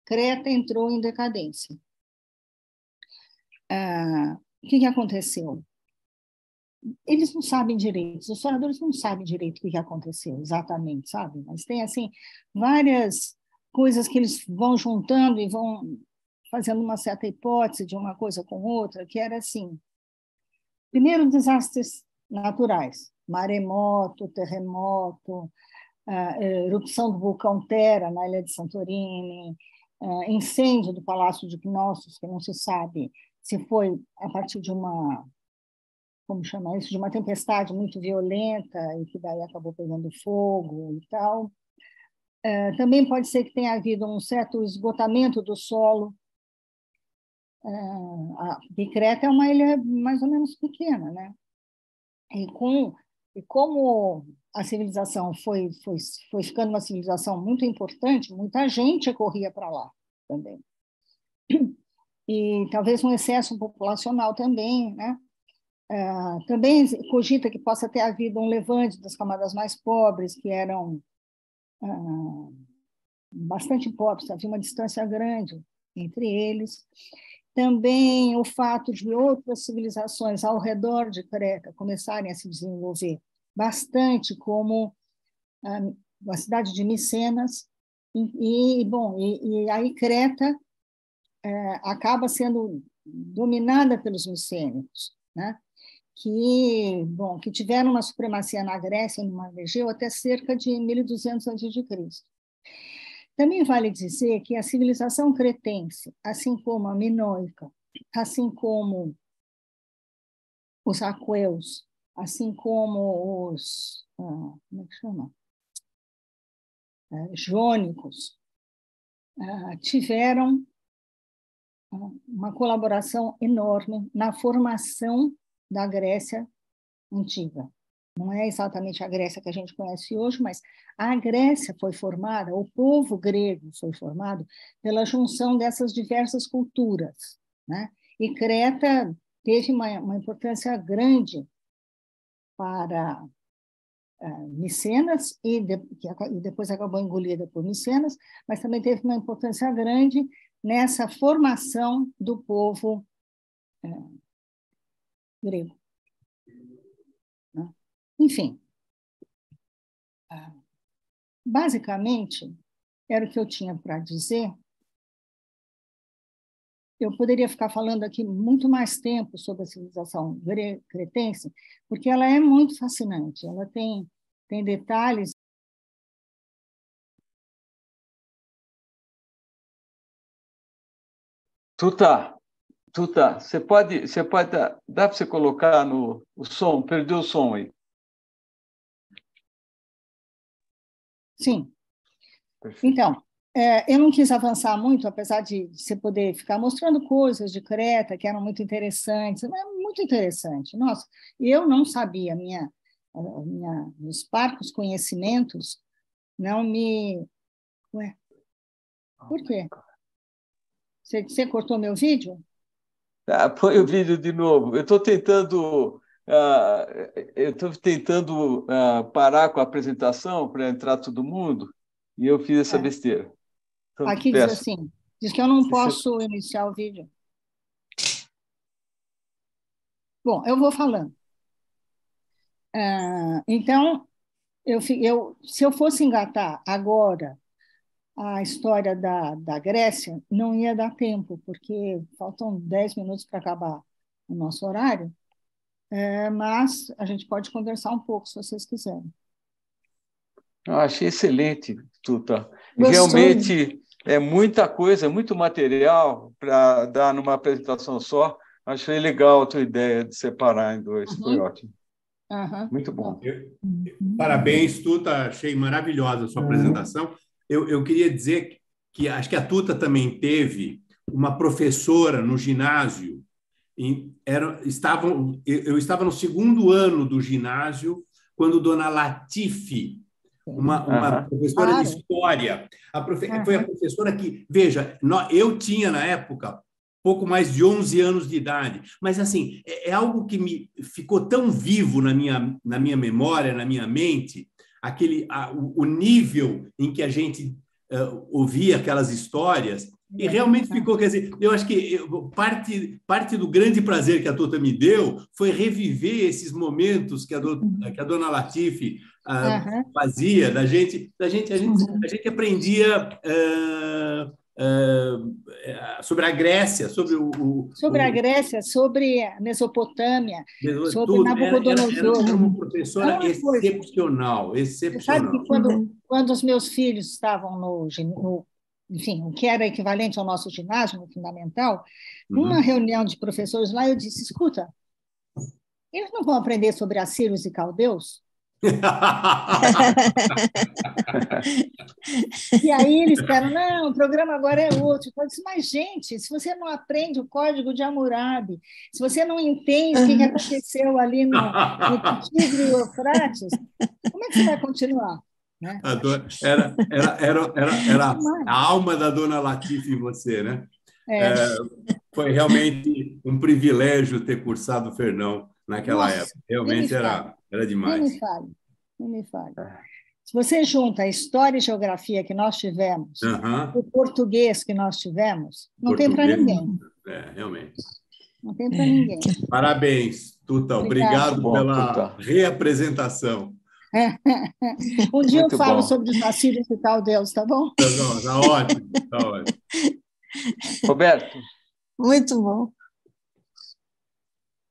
Creta entrou em decadência. O que aconteceu? Eles não sabem direito, os historiadores não sabem direito o que aconteceu exatamente, sabe? Mas tem, assim, várias coisas que eles vão juntando e vão fazendo uma certa hipótese de uma coisa com outra, que era assim: primeiro, desastres naturais, maremoto, terremoto, erupção do vulcão Tera, na ilha de Santorini, incêndio do Palácio de Knossos, que não se sabe se foi a partir de como chama isso, de uma tempestade muito violenta e que daí acabou pegando fogo e tal. Também pode ser que tenha havido um certo esgotamento do solo. Creta é uma ilha mais ou menos pequena, né? E como a civilização foi ficando uma civilização muito importante, muita gente corria para lá também. E talvez um excesso populacional também, né? Também cogita que possa ter havido um levante das camadas mais pobres, que eram bastante pobres, havia uma distância grande entre eles. Também o fato de outras civilizações ao redor de Creta começarem a se desenvolver bastante, como a cidade de Micenas, e aí Creta acaba sendo dominada pelos micênicos, né? Que tiveram uma supremacia na Grécia e no Mar Egeu até cerca de 1200 a.C. Também vale dizer que a civilização cretense, assim como a minoica, assim como os aqueus, assim como os como é que chama? Jônicos, tiveram uma colaboração enorme na formação da Grécia antiga. Não é exatamente a Grécia que a gente conhece hoje, mas a Grécia foi formada, o povo grego foi formado pela junção dessas diversas culturas, né? E Creta teve uma importância grande para Micenas, e depois acabou engolida por Micenas, mas também teve uma importância grande nessa formação do povo grego, né? Enfim, basicamente, era o que eu tinha para dizer. Eu poderia ficar falando aqui muito mais tempo sobre a civilização cretense, porque ela é muito fascinante, ela tem detalhes. Tuta, você pode dá para você colocar o som? Perdeu o som aí. Sim. Perfeito. Então, eu não quis avançar muito, apesar de você poder ficar mostrando coisas de Creta que eram muito interessantes. É muito interessante. Nossa, eu não sabia, meus parcos conhecimentos não me... Ué, por quê? Você cortou meu vídeo? Põe o vídeo de novo. Eu estou tentando parar com a apresentação para entrar todo mundo. e eu fiz essa besteira. Então, Aqui diz peço. assim, diz que eu não posso iniciar o vídeo. Bom, eu vou falando. Então, se eu fosse engatar agora a história da Grécia, não ia dar tempo, porque faltam 10 minutos para acabar o nosso horário, mas a gente pode conversar um pouco, se vocês quiserem. Achei excelente, Tuta. Gostou? Realmente é muita coisa, muito material para dar numa apresentação só. Achei legal a tua ideia de separar em dois, foi ótimo. Muito bom. Parabéns, Tuta, achei maravilhosa a sua apresentação. Eu queria dizer que acho que a Tuta também teve uma professora no ginásio. Eu estava no segundo ano do ginásio quando Dona Latife, uma professora de história, foi a professora que, veja, eu tinha na época pouco mais de 11 anos de idade, mas assim é algo que me ficou tão vivo na minha memória, na minha mente, o nível em que a gente ouvia aquelas histórias. E realmente ficou, quer dizer, eu acho que parte do grande prazer que a Tuta me deu foi reviver esses momentos que a Dona Latife fazia, a gente aprendia sobre a Grécia, sobre a Grécia, sobre a Mesopotâmia, sobre tudo. Nabucodonosor. Era uma professora excepcional. Você sabe que quando os meus filhos estavam enfim, o que era equivalente ao nosso ginásio, no fundamental, numa reunião de professores lá, eu disse, escuta, eles não vão aprender sobre assírios e caldeus? E aí eles disseram, não, o programa agora é outro. Eu disse, mas, gente, se você não aprende o código de Hammurabi, se você não entende o que aconteceu ali no Tigre e Eufrates, como é que você vai continuar? Né? Era a alma da Dona Latife em você, né? Foi realmente um privilégio ter cursado Fernão naquela época. Realmente era demais. Não me fale. Se você junta a história e geografia que nós tivemos, o português que nós tivemos, não tem para ninguém. Realmente. Não tem para ninguém. Parabéns, Tuta. Obrigado pela reapresentação. Um dia eu falo sobre os assírios e caldeus, tá bom? Tá ótimo, tá ótimo. Roberto. Muito bom.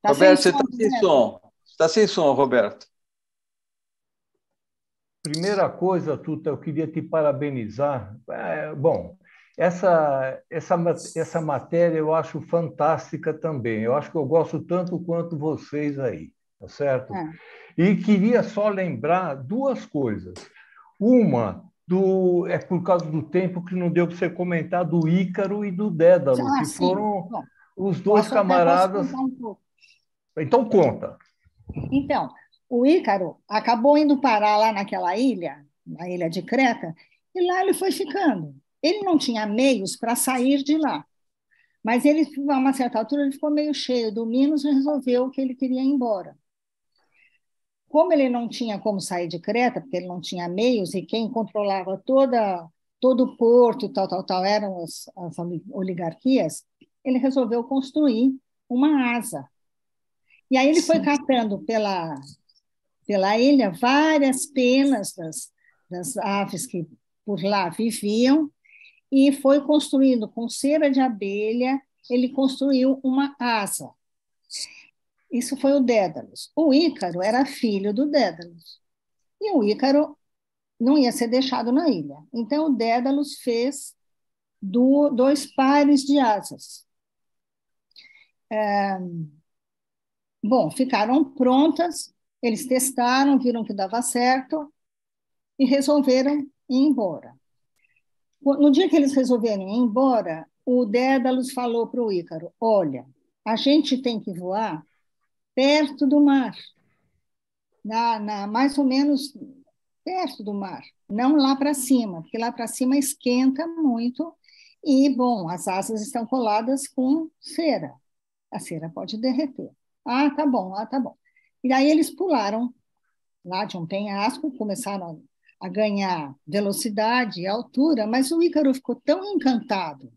Roberto, você está sem som. Está sem som, Roberto. Primeira coisa, Tuta, eu queria te parabenizar. Bom, essa matéria eu acho fantástica também. Eu acho que eu gosto tanto quanto vocês aí, tá certo? E queria só lembrar duas coisas. Uma, é por causa do tempo que não deu para você comentar do Ícaro e do Dédalo, que foram os dois camaradas. Então, conta. Então, o Ícaro acabou indo parar lá naquela ilha, na ilha de Creta, e lá ele foi ficando. Ele não tinha meios para sair de lá, mas ele, a uma certa altura, ele ficou meio cheio do Minos e resolveu que ele queria ir embora. Como ele não tinha como sair de Creta, porque ele não tinha meios, e quem controlava todo o porto, tal, eram as oligarquias, ele resolveu construir uma asa. E aí ele foi catando pela ilha várias penas das aves que por lá viviam e foi construindo com cera de abelha, ele construiu uma asa. Isso foi o Dédalus. O Ícaro era filho do Dédalus. E o Ícaro não ia ser deixado na ilha. Então, o Dédalus fez dois pares de asas. Bom, ficaram prontas, eles testaram, viram que dava certo e resolveram ir embora. No dia que eles resolveram ir embora, o Dédalus falou para o Ícaro, olha, a gente tem que voar perto do mar, mais ou menos perto do mar, não lá para cima, porque lá para cima esquenta muito e, bom, as asas estão coladas com cera. A cera pode derreter. Tá bom. E aí eles pularam lá de um penhasco, começaram a ganhar velocidade e altura, mas o Ícaro ficou tão encantado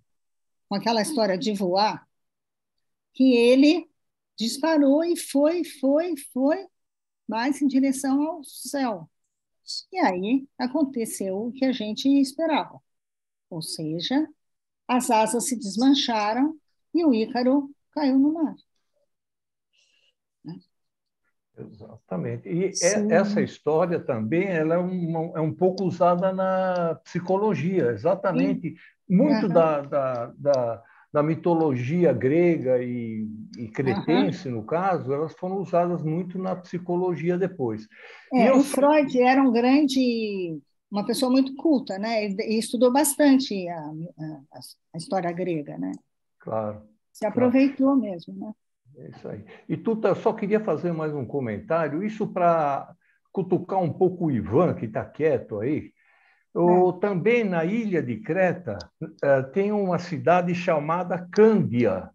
com aquela história de voar que ele disparou e foi mais em direção ao céu. E aí aconteceu o que a gente esperava, ou seja, as asas se desmancharam e o Ícaro caiu no mar. Exatamente. E essa história também ela é um pouco usada na psicologia, exatamente. Sim. Muito da mitologia grega e cretense, no caso, elas foram usadas muito na psicologia depois. O Freud era uma pessoa muito culta, né? E estudou bastante a história grega, né? Claro. Se aproveitou mesmo, né? É isso aí. E Tuta, eu só queria fazer mais um comentário, isso para cutucar um pouco o Ivan, que está quieto aí. Também na ilha de Creta tem uma cidade chamada Cândia,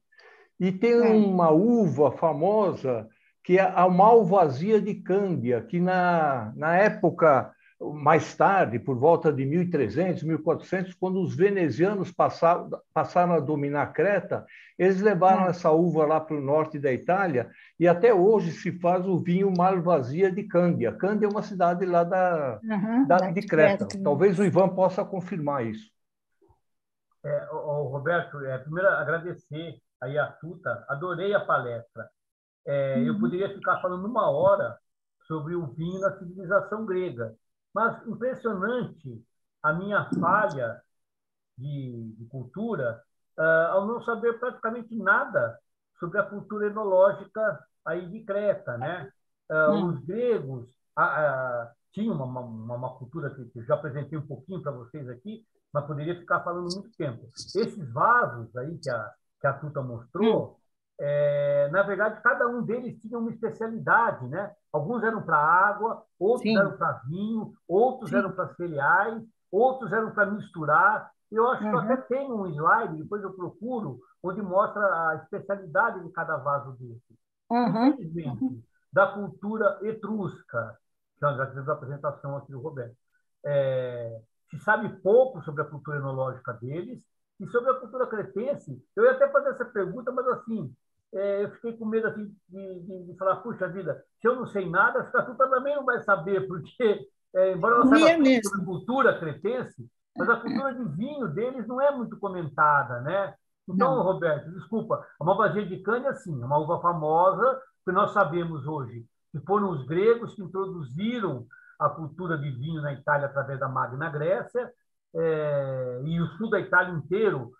e tem uma uva famosa que é a malvasia de Cândia, que na época, mais tarde, por volta de 1300, 1400, quando os venezianos passaram a dominar Creta, eles levaram essa uva lá para o norte da Itália, e até hoje se faz o vinho malvasia de Cândia. Cândia é uma cidade lá de Creta. Talvez o Ivan possa confirmar isso. Roberto, primeiro agradecer aí a Tuta, adorei a palestra. Eu poderia ficar falando 1 hora sobre o vinho na civilização grega, mas impressionante a minha falha de cultura ao não saber praticamente nada sobre a cultura enológica aí de Creta, né? Os gregos tinham uma cultura que eu já apresentei um pouquinho para vocês aqui, mas poderia ficar falando muito tempo. Esses vasos aí que a Tuta mostrou, na verdade, cada um deles tinha uma especialidade, né? Alguns eram para água, outros eram para vinho, outros eram para cereais, outros eram para misturar. Eu acho que eu até tenho um slide, depois eu procuro, onde mostra a especialidade de cada vaso desse. Infelizmente, da cultura etrusca, que já tivemos a apresentação aqui do Roberto, se sabe pouco sobre a cultura enológica deles, e sobre a cultura cretense, eu ia até fazer essa pergunta, mas assim, eu fiquei com medo assim, de falar, puxa vida, se eu não sei nada, a Tuta também não vai saber, porque, embora ela saiba sobre cultura cretense, mas a cultura de vinho deles não é muito comentada, né? Então, Roberto, desculpa, a malvasia de Cândia, sim, é uma uva famosa, que nós sabemos hoje que foram os gregos que introduziram a cultura de vinho na Itália através da Magna Grécia, e o sul da Itália inteiro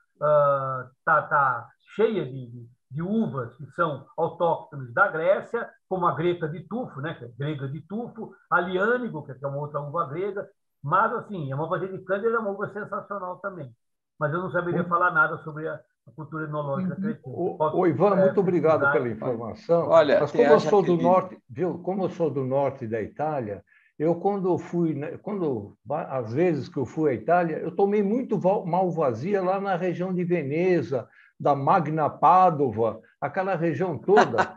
tá cheia de uvas que são autóctones da Grécia, como a greca de tufo, né, que é grega de tufo, a liânigo, que é uma outra uva grega, mas, assim, a malvasia de Cândia é uma uva sensacional também. Mas eu não saberia falar nada sobre a cultura enológica cretense. Ivan, muito obrigado pela informação. Olha, mas como eu sou do norte, viu? Como eu sou do norte da Itália, às vezes que eu fui à Itália, eu tomei muito malvasia lá na região de Veneza, da Magna Padova, aquela região toda.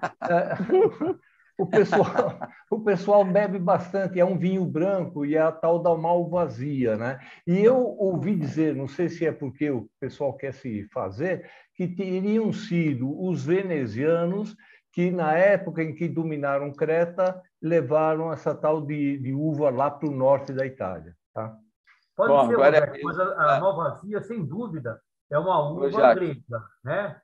O pessoal bebe bastante, é um vinho branco e é a tal da malvasia, né? E eu ouvi dizer, não sei se é porque o pessoal quer se fazer, que teriam sido os venezianos que, na época em que dominaram Creta, levaram essa tal de uva lá para o norte da Itália. Tá? Pode ser, Roberto, mas a malvasia, sem dúvida, é uma uva grega, né?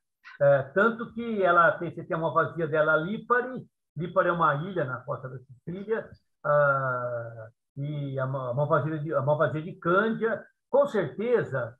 Tanto que você tem a malvasia dela, Lipari. Lipari é uma ilha na costa da Sicília, e a malvasia de Cândia. Com certeza,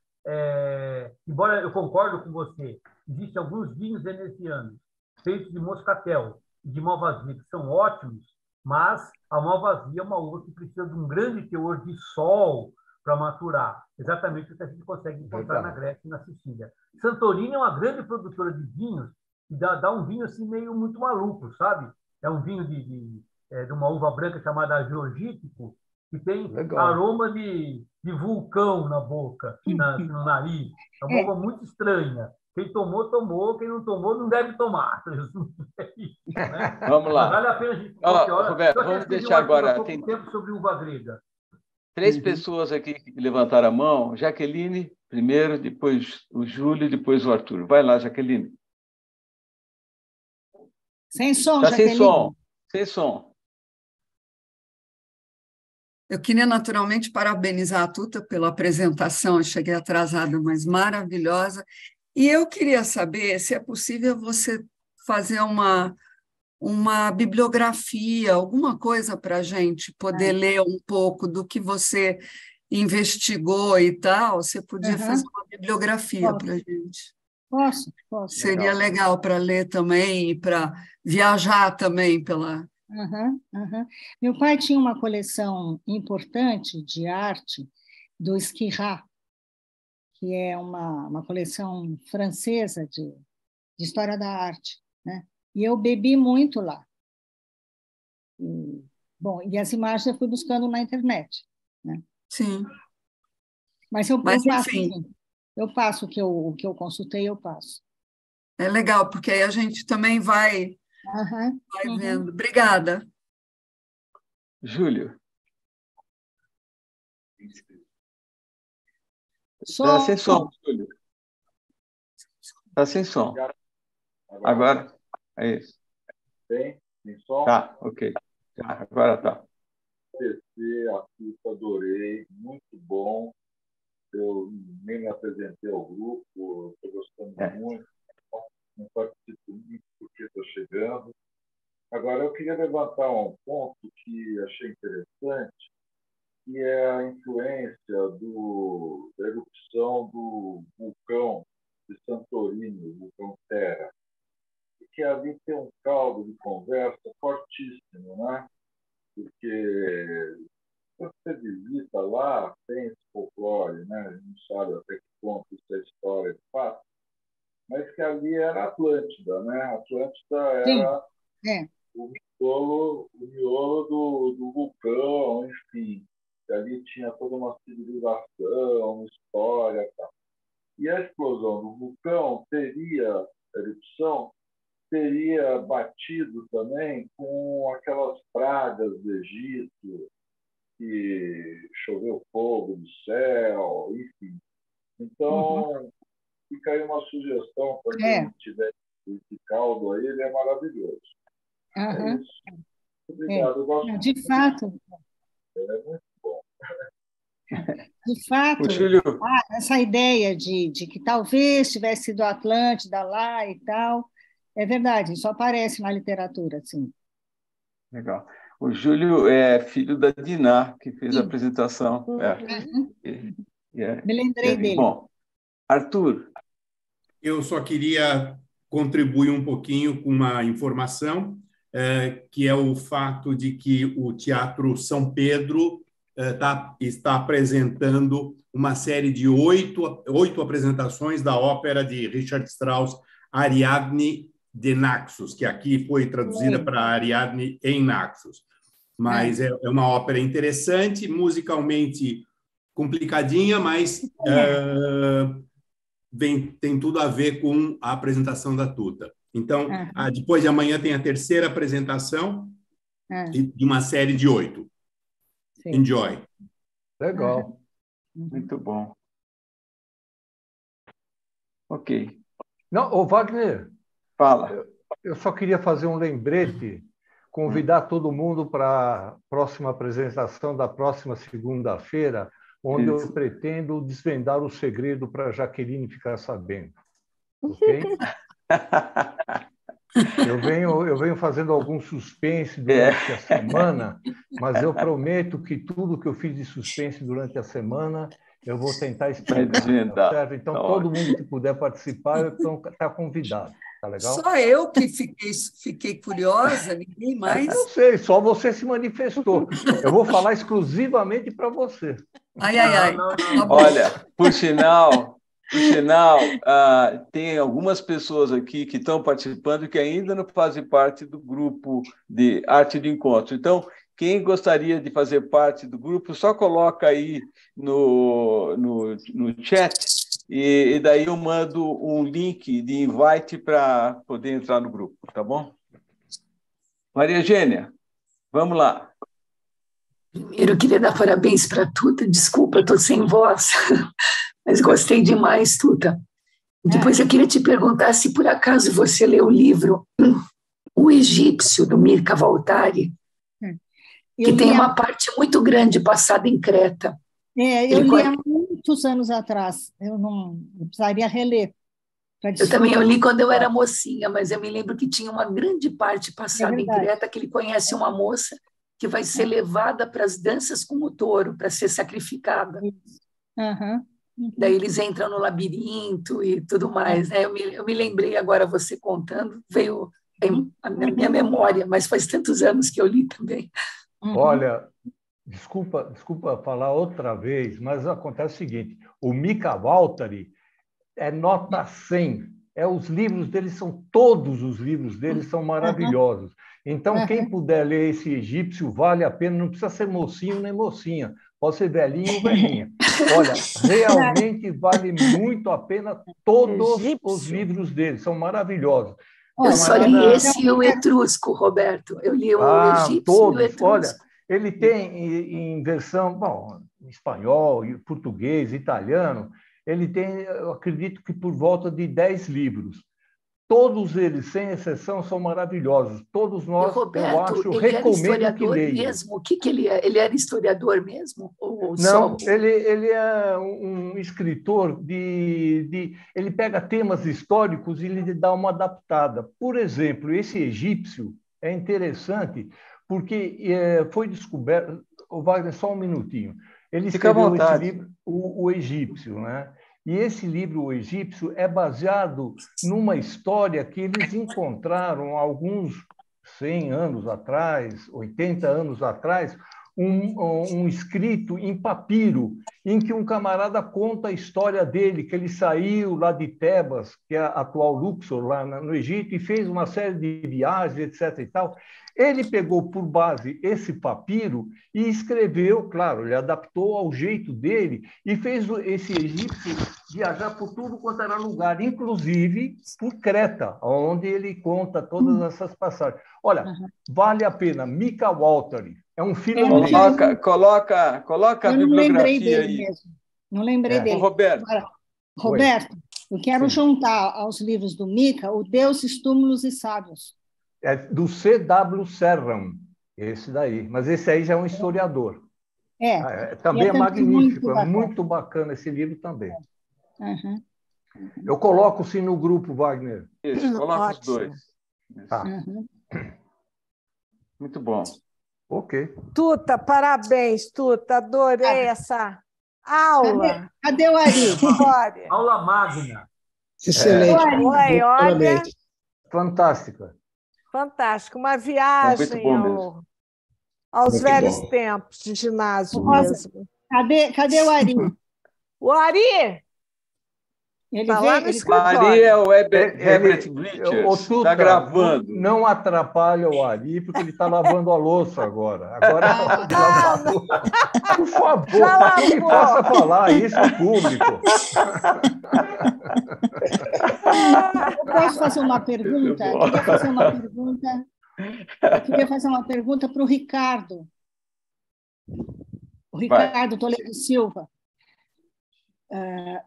embora eu concordo com você, existem alguns vinhos venezianos feitos de moscatel e de malvasia que são ótimos, mas a malvasia é uma uva que precisa de um grande teor de sol para maturar. Exatamente o que a gente consegue encontrar na Grécia e na Sicília. Santorini é uma grande produtora de vinhos e dá um vinho assim meio muito maluco, sabe? É um vinho de uma uva branca chamada georgítico, que tem aroma de vulcão na boca, no nariz. É uma uva muito estranha. Quem tomou, tomou. Quem não tomou, não deve tomar. Né? Vamos lá. Mas vale a pena a gente... Roberto, vamos deixar agora... Tem tempo sobre uva grega. Três pessoas aqui que levantaram a mão. Jaqueline, primeiro, depois o Júlio, depois o Arthur. Vai lá, Jaqueline. Sem som, Tá sem Jaqueline. som. Sem som. Eu queria, naturalmente, parabenizar a Tuta pela apresentação. Eu cheguei atrasada, mas maravilhosa. E eu queria saber se é possível você fazer uma bibliografia, alguma coisa para a gente poder ler um pouco do que você investigou e tal. Você podia fazer uma bibliografia para a gente. Posso. Seria legal para ler também e para viajar também pela... Meu pai tinha uma coleção importante de arte do Esquirrat, que é uma coleção francesa de história da arte, né? E eu bebi muito lá. E as imagens eu fui buscando na internet, né? Sim. Mas eu passo, enfim, assim, eu passo o que eu consultei, eu passo. É legal, porque aí a gente também vai vendo. Obrigada. Júlio. Tá sem som, Júlio. Tá sem som. Agora, é isso. Tem som? Tá, ok. Agora tá. Adorei, muito bom. Eu nem me apresentei ao grupo, estou gostando muito. Não participo muito porque estou chegando. Agora, eu queria levantar um ponto que achei interessante, que é a influência da erupção do vulcão de Santorini, o vulcão Terra, que ali tem um caldo de conversa fortíssimo, né? Porque quando você visita lá, tem esse folclore, né? A gente não sabe até que ponto isso é história de fato, mas que ali era Atlântida, né? Atlântida era o miolo do vulcão, enfim. E ali tinha toda uma civilização, uma história. Tá? E a explosão do vulcão a erupção, teria batido também com aquelas pragas do Egito, que choveu fogo do céu, enfim. Então, fica aí uma sugestão para quem tiver esse caldo aí, ele é maravilhoso. É isso. Obrigado. Eu gosto de fato. É muito bom. De fato, essa ideia de que talvez tivesse sido Atlântida lá e tal, é verdade, isso aparece na literatura, sim. Legal. O Júlio é filho da Diná, que fez a apresentação. Me lembrei dele. Bom, Arthur. Eu só queria contribuir um pouquinho com uma informação, que é o fato de que o Teatro São Pedro está apresentando uma série de oito apresentações da ópera de Richard Strauss, Ariadne de Naxos, que aqui foi traduzida para Ariadne em Naxos. Mas é uma ópera interessante, musicalmente complicadinha, mas tem tudo a ver com a apresentação da Tuta. Então, depois de amanhã tem a terceira apresentação de uma série de 8. Sim. Enjoy. Legal. Muito bom. Ok. Não, Wagner. Fala. Eu só queria fazer um lembrete, convidar todo mundo para a próxima apresentação da próxima segunda-feira, onde eu pretendo desvendar o segredo para a Jaqueline ficar sabendo. Ok? Eu venho fazendo algum suspense durante a semana, mas eu prometo que tudo que eu fiz de suspense durante a semana eu vou tentar explicar. Tá certo? Então, todo mundo que puder participar está convidado. Tá legal? Só eu que fiquei curiosa, ninguém mais. Eu sei, só você se manifestou. Eu vou falar exclusivamente para você. Ai. Olha, por sinal, tem algumas pessoas aqui que estão participando que ainda não fazem parte do grupo de Arte de Encontro. Então, quem gostaria de fazer parte do grupo, só coloca aí no chat e daí eu mando um link de invite para poder entrar no grupo, tá bom? Maria Eugênia, vamos lá. Primeiro, eu queria dar parabéns para a Tuta. Desculpa, estou sem voz, mas gostei demais, Tuta. Depois eu queria te perguntar se por acaso você leu o livro O Egípcio, do Mircea Valtari, que tem uma parte muito grande passada em Creta. Eu li há muitos anos atrás. Eu precisaria reler. Eu li quando eu era mocinha, mas eu me lembro que tinha uma grande parte passada em Creta, que ele conhece uma moça que vai ser levada para as danças com o touro, para ser sacrificada. Daí eles entram no labirinto e tudo mais. Né? Eu me lembrei agora, você contando, veio a minha memória, mas faz tantos anos que eu li também. Olha, desculpa falar outra vez, mas acontece o seguinte, o Mircea Valtari é nota 100. Os livros dele todos os livros dele são maravilhosos. Então, quem puder ler esse egípcio, vale a pena, não precisa ser mocinho nem mocinha, pode ser velhinho ou velhinha. Olha, realmente vale muito a pena todos os livros dele, são maravilhosos. Eu só li esse e o Etrusco, Roberto. Eu li o egípcio todos. E o Etrusco. Olha, ele tem em versão, espanhol, português, italiano, ele tem, eu acredito que por volta de 10 livros. Todos eles, sem exceção, são maravilhosos. Todos nós, Roberto, eu acho, recomendo que leiam. Mesmo? O que ele é? Ele era historiador mesmo? Não, ele é um escritor ele pega temas históricos e ele dá uma adaptada. Por exemplo, esse egípcio é interessante porque foi descoberto... Wagner, só um minutinho. Ele escreveu esse livro, o Egípcio, né? E esse livro, O Egípcio, é baseado numa história que eles encontraram alguns 100 anos atrás, 80 anos atrás, um escrito em papiro, em que um camarada conta a história dele, que ele saiu lá de Tebas, que é a atual Luxor, lá no Egito, e fez uma série de viagens, etc. e tal. Ele pegou por base esse papiro e escreveu, claro, ele adaptou ao jeito dele e fez esse egípcio viajar por tudo quanto era lugar, inclusive por Creta, onde ele conta todas essas passagens. Olha, vale a pena. Mircea Valtari é um finlandês. Coloca a bibliografia aí. Mesmo. Não lembrei dele. Roberto. Agora, Roberto, eu quero juntar aos livros do Mircea o Deuses, Túmulos e Sábios. É do C.W. Serram, esse daí. Mas esse aí já é um historiador. Também é magnífico, é muito bacana esse livro também. Eu coloco sim no grupo, Wagner. Isso, coloca os dois. Muito bom. Ok. Tuta, parabéns, Tuta. Adorei essa aula. Cadê o Ari? Aula magna. Excelente. Oi, olha. Fantástica. Fantástico. Uma viagem aos velhos tempos de ginásio mesmo. Cadê o Ari? O Ari? Ele tá lá no escritório. O Ari é o Herbert Richards. Está gravando. Não atrapalha o Ari, porque ele está lavando a louça agora. Agora é para poder lavar a louça. Por favor, não me faça falar isso em público. Eu posso fazer uma pergunta? Eu queria fazer uma pergunta para o Ricardo. O Ricardo Toledo Silva.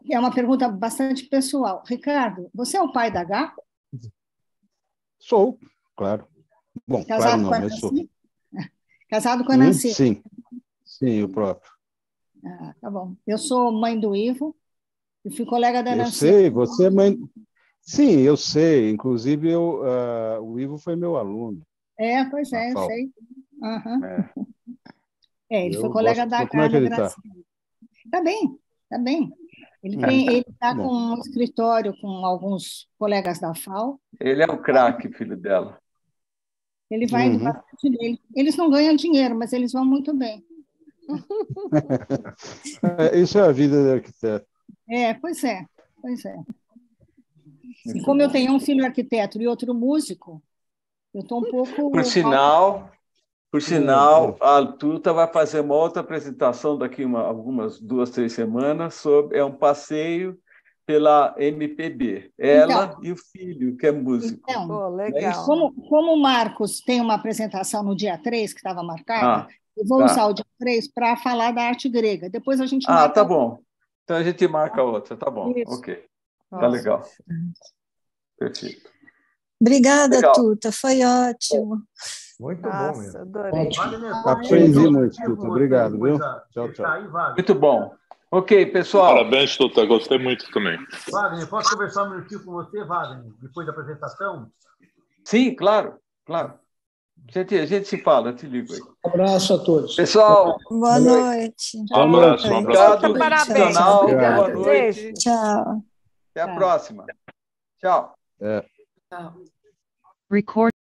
É uma pergunta bastante pessoal. Ricardo, você é o pai da Gá? Sou, claro. Bom, casado claro não, mas sou. Casado com a Nancy? Sim, eu próprio. Tá bom. Eu sou mãe do Ivo e fui colega da Nancy. Eu sei, você é mãe... Sim, eu sei. Inclusive, o Ivo foi meu aluno. Pois é, eu sei. Ele foi colega da Carla Graciela. Tá bem. Ele está com um escritório com alguns colegas da FAO. Ele é o craque, filho dela. Ele vai indo bastante nele. Eles não ganham dinheiro, mas eles vão muito bem. Isso é a vida do arquiteto. Pois é. E como eu tenho um filho arquiteto e outro músico, eu estou um pouco... Por sinal, a Tuta vai fazer uma outra apresentação daqui algumas 2, 3 semanas sobre um passeio pela MPB. Ela e o filho, que é músico. Legal. Como o Marcos tem uma apresentação no dia 3, que estava marcada, Eu vou usar o dia 3 para falar da arte grega. Depois a gente marca. Tá bom. Então a gente marca outra, tá bom. Isso. Ok. Tá legal. Perfeito. Obrigada, Tuta. Foi ótimo. Muito bom mesmo. Adorei. Aprendi muito, Tuta. Obrigado, viu? Tchau, tchau. Muito bom. Ok, pessoal. Parabéns, Tuta. Gostei muito também. Wagner, posso conversar um minutinho com você, Wagner, depois da apresentação? Sim, claro. A gente se fala, eu te ligo aí. Um abraço a todos. Pessoal. Boa noite. Um abraço. Obrigado. Parabéns. Boa noite. Tchau. Até a próxima. Tchau. Tchau. Record